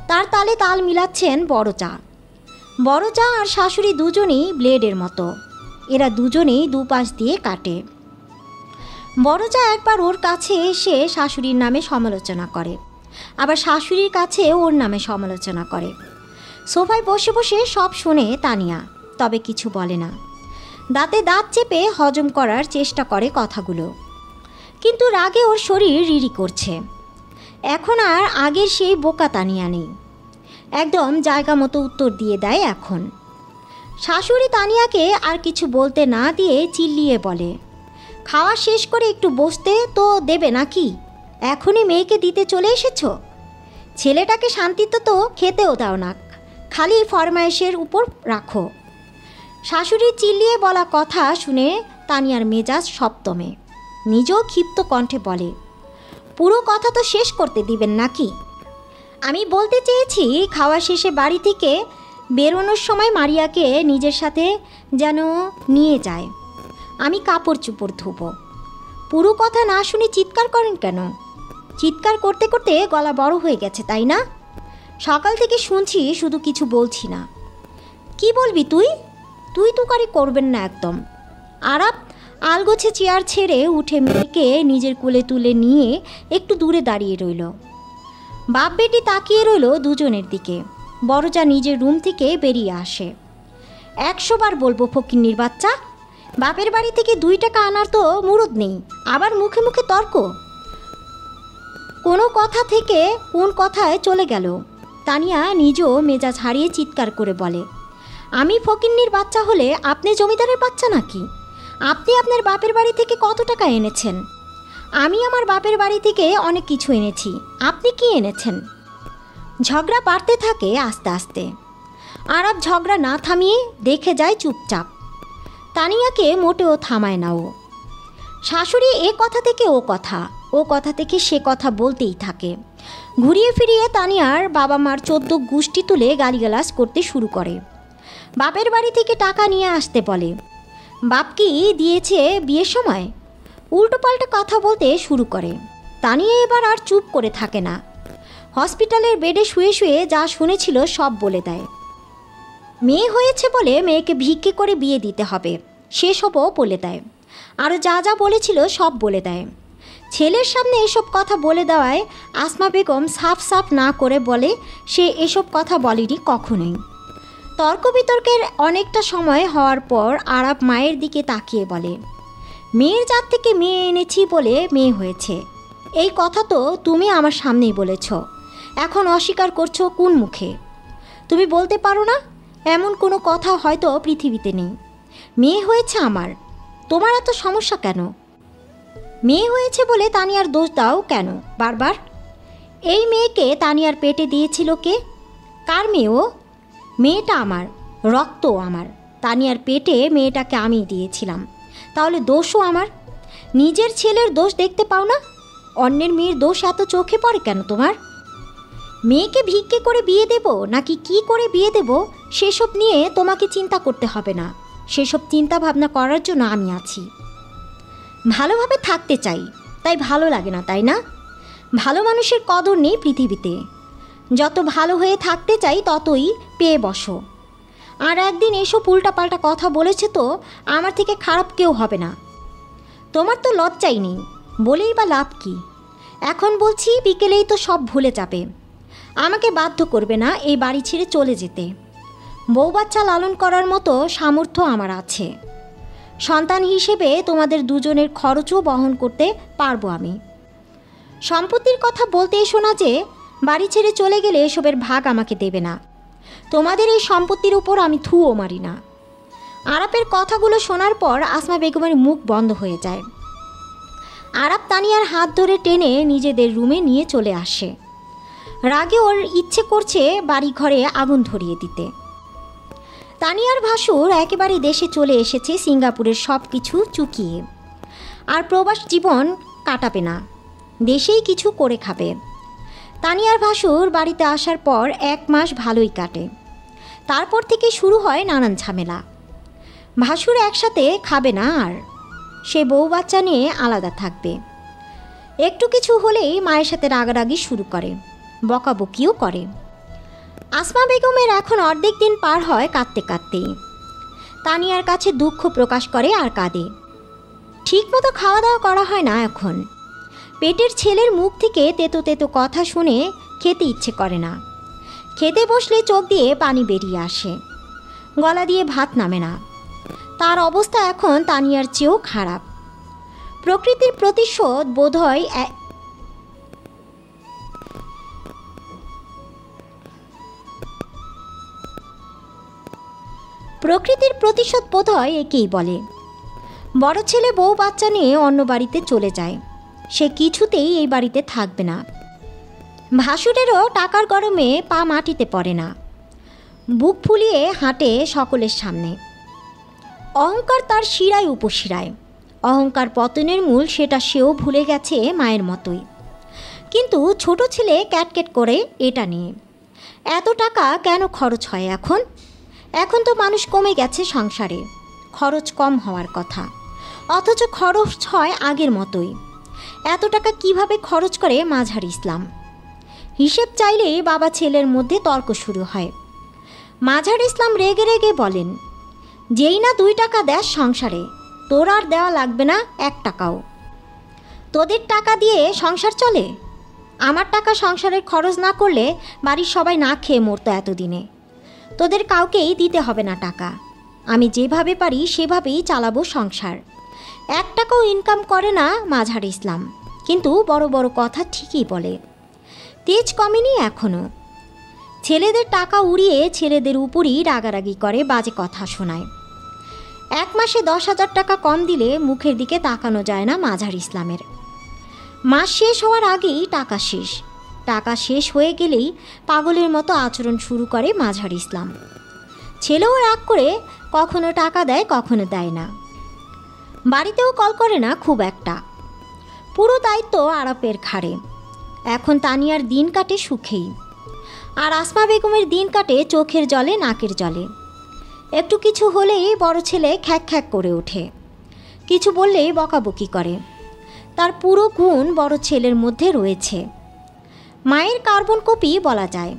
তার তালে তাল মিলাচ্ছেন বড় যা আর শাশুড়ি দুজনেই ব্লেডের মতো। এরা দুজনেই দুপাশ দিয়ে কাটে। বড় যা একবার ওর কাছে এসে শাশুড়ির নামে সমালোচনা করে, আবার শাশুড়ির কাছে ওর নামে সমালোচনা করে। সোফায় বসে বসে সব শোনে তানিয়া, তবে কিছু বলে না। দাঁতে দাঁত চেপে হজম করার চেষ্টা করে কথাগুলো, কিন্তু রাগে ওর শরীর রিরি করছে। এখন আর আগের সেই বোকা তানিয়া নেই, একদম জায়গা মতো উত্তর দিয়ে দেয় এখন। শাশুড়ি তানিয়াকে আর কিছু বলতে না দিয়ে চিল্লিয়ে বলে, খাওয়া শেষ করে একটু বসতে তো দেবে নাকি? এখনই মেয়েকে দিতে চলে এসেছো? ছেলেটাকে শান্তিতে তো খেতেও দাও না, খালি ফরমায়েশের উপর রাখো। শাশুড়ির চিল্লিয়ে বলা কথা শুনে তানিয়ার মেজাজ সপ্তমে। নিজেও ক্ষিপ্ত কণ্ঠে বলে, পুরো কথা তো শেষ করতে দিবেন নাকি? আমি বলতে চেয়েছি খাওয়া শেষে বাড়ি থেকে বেরোনোর সময় মারিয়াকে নিজের সাথে যেন নিয়ে যায়, আমি কাপড় চোপড় ধুবো। পুরো কথা না শুনে চিৎকার করেন কেন? চিৎকার করতে করতে গলা বড় হয়ে গেছে তাই না? সকাল থেকে শুনছি, শুধু কিছু বলছি না। কি বলবি তুই? তুই তুকারি করবেন না একদম। আরাপ আলগোছে চেয়ার ছেড়ে উঠে মেয়েকে নিজের কোলে তুলে নিয়ে একটু দূরে দাঁড়িয়ে রইল। বাপ বেটি তাকিয়ে রইল দুজনের দিকে। বড় যা নিজের রুম থেকে বেরিয়ে আসে। 100 বার বলবো ফকিন্নির বাচ্চা, বাপের বাড়ি থেকে 2 টাকা আনার তো মুরদ নেই, আবার মুখে মুখে তর্ক। কোনো কথা থেকে কোন কথায় চলে গেল। তানিয়া নিজেও মেজাজ হারিয়ে চিৎকার করে বলে, আমি ফকিন্নির বাচ্চা হলে আপনি জমিদারের বাচ্চা নাকি? আপনি আপনার বাপের বাড়ি থেকে কত টাকা এনেছেন? আমি আমার বাপের বাড়ি থেকে অনেক কিছু এনেছি, আপনি কি এনেছেন? ঝগড়া বাড়তে থাকে আস্তে আস্তে। আরাপ ঝগড়া না থামিয়ে দেখে যায় চুপচাপ। তানিয়াকে মোটেও থামায় না ও। শাশুড়ি এ কথা থেকে ও কথা, ও কথা থেকে সে কথা বলতেই থাকে। ঘুরিয়ে ফিরিয়ে তানিয়ার বাবা মার 14 গুষ্টি তুলে গালিগালাজ করতে শুরু করে। বাপের বাড়ি থেকে টাকা নিয়ে আসতে বলে। বাপ কি দিয়েছে বিয়ের সময়? উল্টোপাল্টা কথা বলতে শুরু করে। তানিয়া এবার আর চুপ করে থাকে না। হসপিটালের বেডে শুয়ে শুয়ে যা শুনেছিল সব বলে দেয়। মেয়ে হয়েছে বলে মেয়েকে ভিক্ষে করে বিয়ে দিতে হবে, সেসবও বলে দেয়। আরও যা যা বলেছিল সব বলে দেয়। ছেলের সামনে এসব কথা বলে দেওয়ায় আসমা বেগম সাফ সাফ না করে বলে সে এসব কথা বলেনি কখনোই। তর্ক বিতর্কের অনেকটা সময় হওয়ার পর আরাপ মায়ের দিকে তাকিয়ে বলে, মেয়ের জাত থেকে মেয়ে এনেছি বলে মেয়ে হয়েছে, এই কথা তো তুমি আমার সামনেই বলেছ, এখন অস্বীকার করছো কোন মুখে? তুমি বলতে পারো না এমন কোনো কথা হয়তো পৃথিবীতে নেই? মেয়ে হয়েছে আমার, তোমার এত সমস্যা কেন? মেয়ে হয়েছে বলে তানিয়ার দোষ দাও কেন বারবার? এই মেয়েকে তানিয়ার পেটে দিয়েছিল কে? কার মেয়ে ও? মেয়েটা আমার, রক্ত আমার। তানিয়ার পেটে মেয়েটাকে আমি দিয়েছিলাম, তাহলে দোষও আমার। নিজের ছেলের দোষ দেখতে পাও না? অন্যের মেয়ের দোষ এত চোখে পড়ে কেন তোমার? মেয়েকে ভিক্ষে করে বিয়ে দেব নাকি কি করে বিয়ে দেব সেসব নিয়ে তোমাকে চিন্তা করতে হবে না, সেসব চিন্তা ভাবনা করার জন্য আমি আছি। ভালোভাবে থাকতে চাই, তাই ভালো লাগে না তাই না? ভালো মানুষের কদর নেই পৃথিবীতে। যত ভালো হয়ে থাকতে চাই ততই পেয়ে বসো। আর একদিন এসব উল্টাপাল্টা কথা বলেছে তো আমার থেকে খারাপ কেউ হবে না। তোমার তো লজ্জাই নেই, বলেই বা লাভ কি? এখন বলছি বিকেলেই তো সব ভুলে যাবে। আমাকে বাধ্য করবে না এই বাড়ি ছেড়ে চলে যেতে। বউ বাচ্চা লালন করার মতো সামর্থ্য আমার আছে। সন্তান হিসেবে তোমাদের দুজনের খরচও বহন করতে পারবো আমি। সম্পত্তির কথা বলতে এসো না যে বাড়ি ছেড়ে চলে গেলে এসবের ভাগ আমাকে দেবে না। তোমাদের এই সম্পত্তির উপর আমি থুও মারি না। আরাপের কথাগুলো শোনার পর আসমা বেগমের মুখ বন্ধ হয়ে যায়। আরাপ তানিয়ার হাত ধরে টেনে নিজেদের রুমে নিয়ে চলে আসে। রাগে ওর ইচ্ছে করছে বাড়ি ঘরে আগুন ধরিয়ে দিতে। তানিয়ার ভাসুর একেবারে দেশে চলে এসেছে সিঙ্গাপুরের সব কিছু চুকিয়ে। আর প্রবাস জীবন কাটাবে না, দেশেই কিছু করে খাবে। তানিয়ার ভাসুর বাড়িতে আসার পর 1 মাস ভালোই কাটে। তারপর থেকে শুরু হয় নানান ঝামেলা। ভাসুর একসাথে খাবে না, আর সে বউ বাচ্চা নিয়ে আলাদা থাকবে। একটু কিছু হলেই মায়ের সাথে রাগারাগি শুরু করে, বকাবকিও করে। আসমা বেগমের এখন অর্ধেক দিন পার হয় কাঁদতে কাঁদতেই। তানিয়ার কাছে দুঃখ প্রকাশ করে আর কাঁদে। ঠিকমতো খাওয়া দাওয়া করা হয় না এখন। পেটের ছেলের মুখ থেকে তেতো তেতো কথা শুনে খেতে ইচ্ছে করে না। খেতে বসলে চোখ দিয়ে পানি বেরিয়ে আসে, গলা দিয়ে ভাত নামে না। তার অবস্থা এখন তানিয়ার চেয়েও খারাপ। প্রকৃতির প্রতিশোধ বোধহয় একেই বলে। বড় ছেলে বউ বাচ্চা নিয়ে অন্য বাড়িতে চলে যায়। সে কিছুতেই এই বাড়িতে থাকবে না। ভাসুরেরও টাকার গরমে পা মাটিতে পড়ে না, বুক ফুলিয়ে হাঁটে সকলের সামনে। অহংকার তার শিরায় উপশিরায়। অহংকার পতনের মূল, সেটা সেও ভুলে গেছে মায়ের মতোই। কিন্তু ছোট ছেলে ক্যাটক্যাট করে এটা নিয়ে। এত টাকা কেন খরচ হয় এখন? এখন তো মানুষ কমে গেছে সংসারে, খরচ কম হওয়ার কথা, অথচ খরচ হয় আগের মতোই। এত টাকা কিভাবে খরচ করে মাঝার ইসলাম? হিসেব চাইলেই বাবা ছেলের মধ্যে তর্ক শুরু হয়। মাঝার ইসলাম রেগে রেগে বলেন, যেই না 2 টাকা দেশ সংসারে, তোর আর দেওয়া লাগবে না 1 টাকাও। তোদের টাকা দিয়ে সংসার চলে? আমার টাকা সংসারের খরচ না করলে বাড়ির সবাই না খেয়ে মরতো এতদিনে। তোদের কাউকেই দিতে হবে না টাকা। আমি যেভাবে পারি সেভাবেই চালাবো সংসার। 1 টাকাও ইনকাম করে না মাঝার ইসলাম, কিন্তু বড় বড় কথা ঠিকই বলে। তেজ কমেনি এখনও। ছেলেদের টাকা উড়িয়ে ছেলেদের উপরই রাগারাগি করে, বাজে কথা শোনায়। 1 মাসে 10,000 টাকা কম দিলে মুখের দিকে তাকানো যায় না মাঝার ইসলামের। মাস শেষ হওয়ার আগেই টাকা শেষ। টাকা শেষ হয়ে গেলেই পাগলের মতো আচরণ শুরু করে মাঝার ইসলাম। ছেলেও রাগ করে, কখনো টাকা দেয় কখনো দেয় না। বাড়িতেও কল করে না খুব একটা। পুরো দায়িত্ব আরাপের ঘাড়ে। এখন তানিয়ার দিন কাটে সুখেই, আর আসমা বেগমের দিন কাটে চোখের জলে নাকের জলে। একটু কিছু হলেই বড় ছেলে খ্যাক খ্যাক করে ওঠে, কিছু বললেই বকাবকি করে। তার পুরো গুণ বড় ছেলের মধ্যে রয়েছে। মায়ের কার্বন কপি বলা যায়।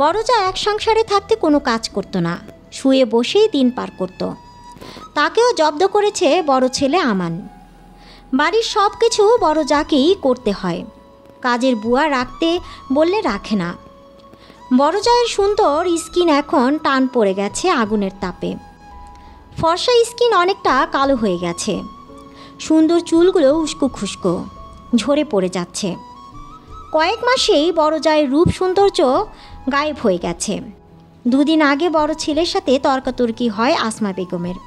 বড় যা এক সংসারে থাকতে কোনো কাজ করতো না, শুয়ে বসেই দিন পার করত। তাকেও জব্দ করেছে বড় ছেলে আমান। বাড়ির সব কিছু বড় যাকেই করতে হয়। কাজের বুয়া রাখতে বললে রাখে না। বড় জায়ের সুন্দর স্কিন এখন টান পড়ে গেছে আগুনের তাপে। ফর্সা স্কিন অনেকটা কালো হয়ে গেছে। সুন্দর চুলগুলো উস্কো খুস্কো ঝরে পড়ে যাচ্ছে। কয়েক মাসেই বড় জায়ের রূপ সৌন্দর্য গায়েব হয়ে গেছে। 2 দিন আগে বড় ছেলের সাথে তর্কাতর্কি হয় আসমা বেগমের।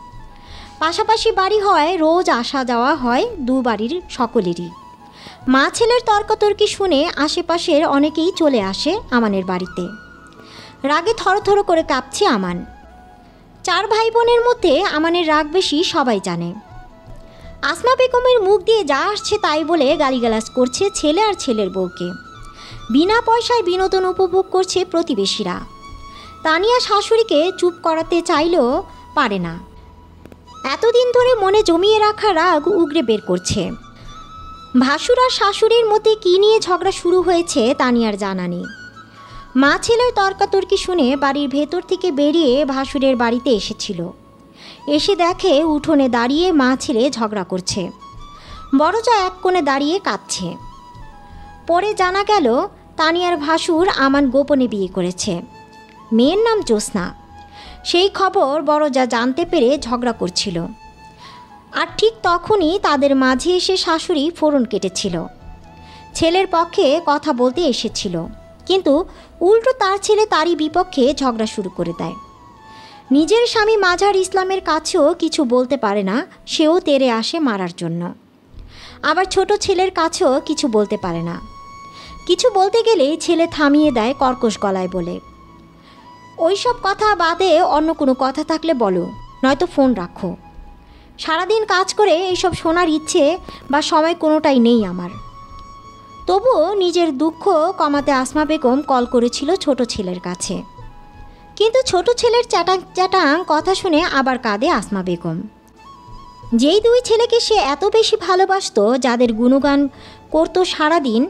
পাশাপাশি বাড়ি হয়, রোজ আসা যাওয়া হয় 2 বাড়ির সকলেরই। মা ছেলের তর্কাতর্কি শুনে আশেপাশের অনেকেই চলে আসে আমানের বাড়িতে। রাগে থরথর করে কাঁপছে আমান। 4 ভাই বোনের মধ্যে আমানের রাগ বেশি সবাই জানে। আসমা বেগমের মুখ দিয়ে যা আসছে তাই বলে গালিগালাজ করছে ছেলে আর ছেলের বউকে। বিনা পয়সায় বিনোদন উপভোগ করছে প্রতিবেশীরা। তানিয়া শাশুড়িকে চুপ করাতে চাইলেও পারে না। এতদিন ধরে মনে জমিয়ে রাখা রাগ উগরে বের করছে। ভাসুর আর শাশুড়ির মধ্যে কী নিয়ে ঝগড়া শুরু হয়েছে তানিয়ার জানা নেই। মা ছেলের তর্কাতর্কি শুনে বাড়ির ভেতর থেকে বেরিয়ে ভাসুরের বাড়িতে এসেছিল। এসে দেখে উঠোনে দাঁড়িয়ে মা ছেলে ঝগড়া করছে। বড় যা এক কোণে দাঁড়িয়ে কাঁদছে। পরে জানা গেল তানিয়ার ভাসুর আমান গোপনে বিয়ে করেছে। মেয়ের নাম জ্যোৎস্না। সেই খবর বড় যা জানতে পেরে ঝগড়া করছিল। আর ঠিক তখনই তাদের মাঝে এসে শাশুড়ি ফোড়ন কেটেছিল। ছেলের পক্ষে কথা বলতে এসেছিল, কিন্তু উল্টো তার ছেলে তারই বিপক্ষে ঝগড়া শুরু করে দেয়। নিজের স্বামী মাঝার ইসলামের কাছেও কিছু বলতে পারে না, সেও তেড়ে আসে মারার জন্য। আবার ছোট ছেলের কাছেও কিছু বলতে পারে না। কিছু বলতে গেলে ছেলে থামিয়ে দেয় কর্কশ গলায় বলে, ওইসব কথা বাদে অন্য কোনো কথা থাকলে বলো, নয়তো ফোন রাখো। সারাদিন কাজ করে এইসব শোনার ইচ্ছে বা সময় কোনোটাই নেই আমার। তবুও নিজের দুঃখ কমাতে আসমা বেগম কল করেছিল ছোট ছেলের কাছে। কিন্তু ছোট ছেলের চ্যাটাং চ্যাটাং কথা শুনে আবার কাঁদে আসমা বেগম। যেই 2 ছেলেকে সে এত বেশি ভালোবাসত, যাদের গুণগান করতো সারাদিন,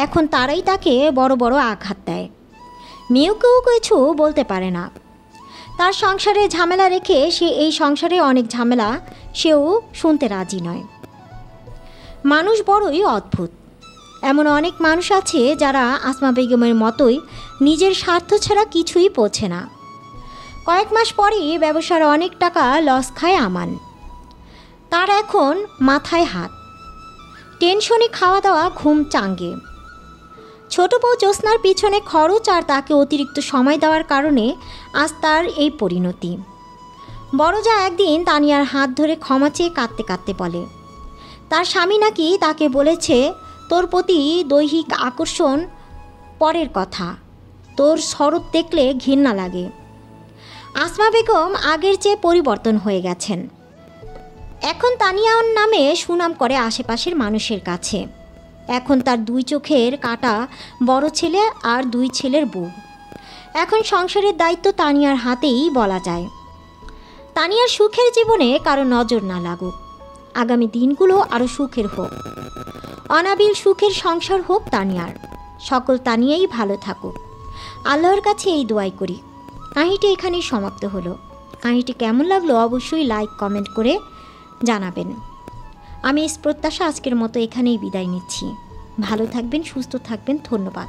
এখন তারাই তাকে বড় বড় আঘাত দেয়। মেয়েকেও কিছু বলতে পারে না। তার সংসারে ঝামেলা রেখে সে এই সংসারে অনেক ঝামেলা সেও শুনতে রাজি নয়। মানুষ বড়ই অদ্ভুত। এমন অনেক মানুষ আছে যারা আসমা বেগমের মতোই নিজের স্বার্থ ছাড়া কিছুই বোঝে না। কয়েক মাস পরেই ব্যবসার অনেক টাকা লস খায় আমান। তার এখন মাথায় হাত, টেনশনে খাওয়া দাওয়া, ঘুম চাঙ্গে। ছোট বউ জ্যোৎস্নার পিছনে খরচ আর তাকে অতিরিক্ত সময় দেওয়ার কারণে আজ তার এই পরিণতি। বড় যা একদিন তানিয়ার হাত ধরে ক্ষমা চেয়ে কাঁদতে কাঁদতে বলে, তার স্বামী নাকি তাকে বলেছে, তোর প্রতি দৈহিক আকর্ষণ পরের কথা, তোর শরৎ দেখলে ঘৃণা লাগে। আসমা বেগম আগের চেয়ে পরিবর্তন হয়ে গেছেন। এখন তানিয়ার নামে সুনাম করে আশেপাশের মানুষের কাছে। এখন তার 2 চোখের কাটা বড় ছেলে আর 2 ছেলের বউ। এখন সংসারের দায়িত্ব তানিয়ার হাতেই বলা যায়। তানিয়ার সুখের জীবনে কারো নজর না লাগুক, আগামী দিনগুলো আরও সুখের হোক, অনাবিল সুখের সংসার হোক তানিয়ার। সকল তানিয়াই ভালো থাকুক, আল্লাহর কাছে এই দোয়াই করি। কাহিনীটি এখানেই সমাপ্ত হলো। কাহিনীটি কেমন লাগলো অবশ্যই লাইক কমেন্ট করে জানাবেন। আমি এই প্রত্যাশা আজকের মতো এখানেই বিদায় নিচ্ছি। ভালো থাকবেন, সুস্থ থাকবেন। ধন্যবাদ।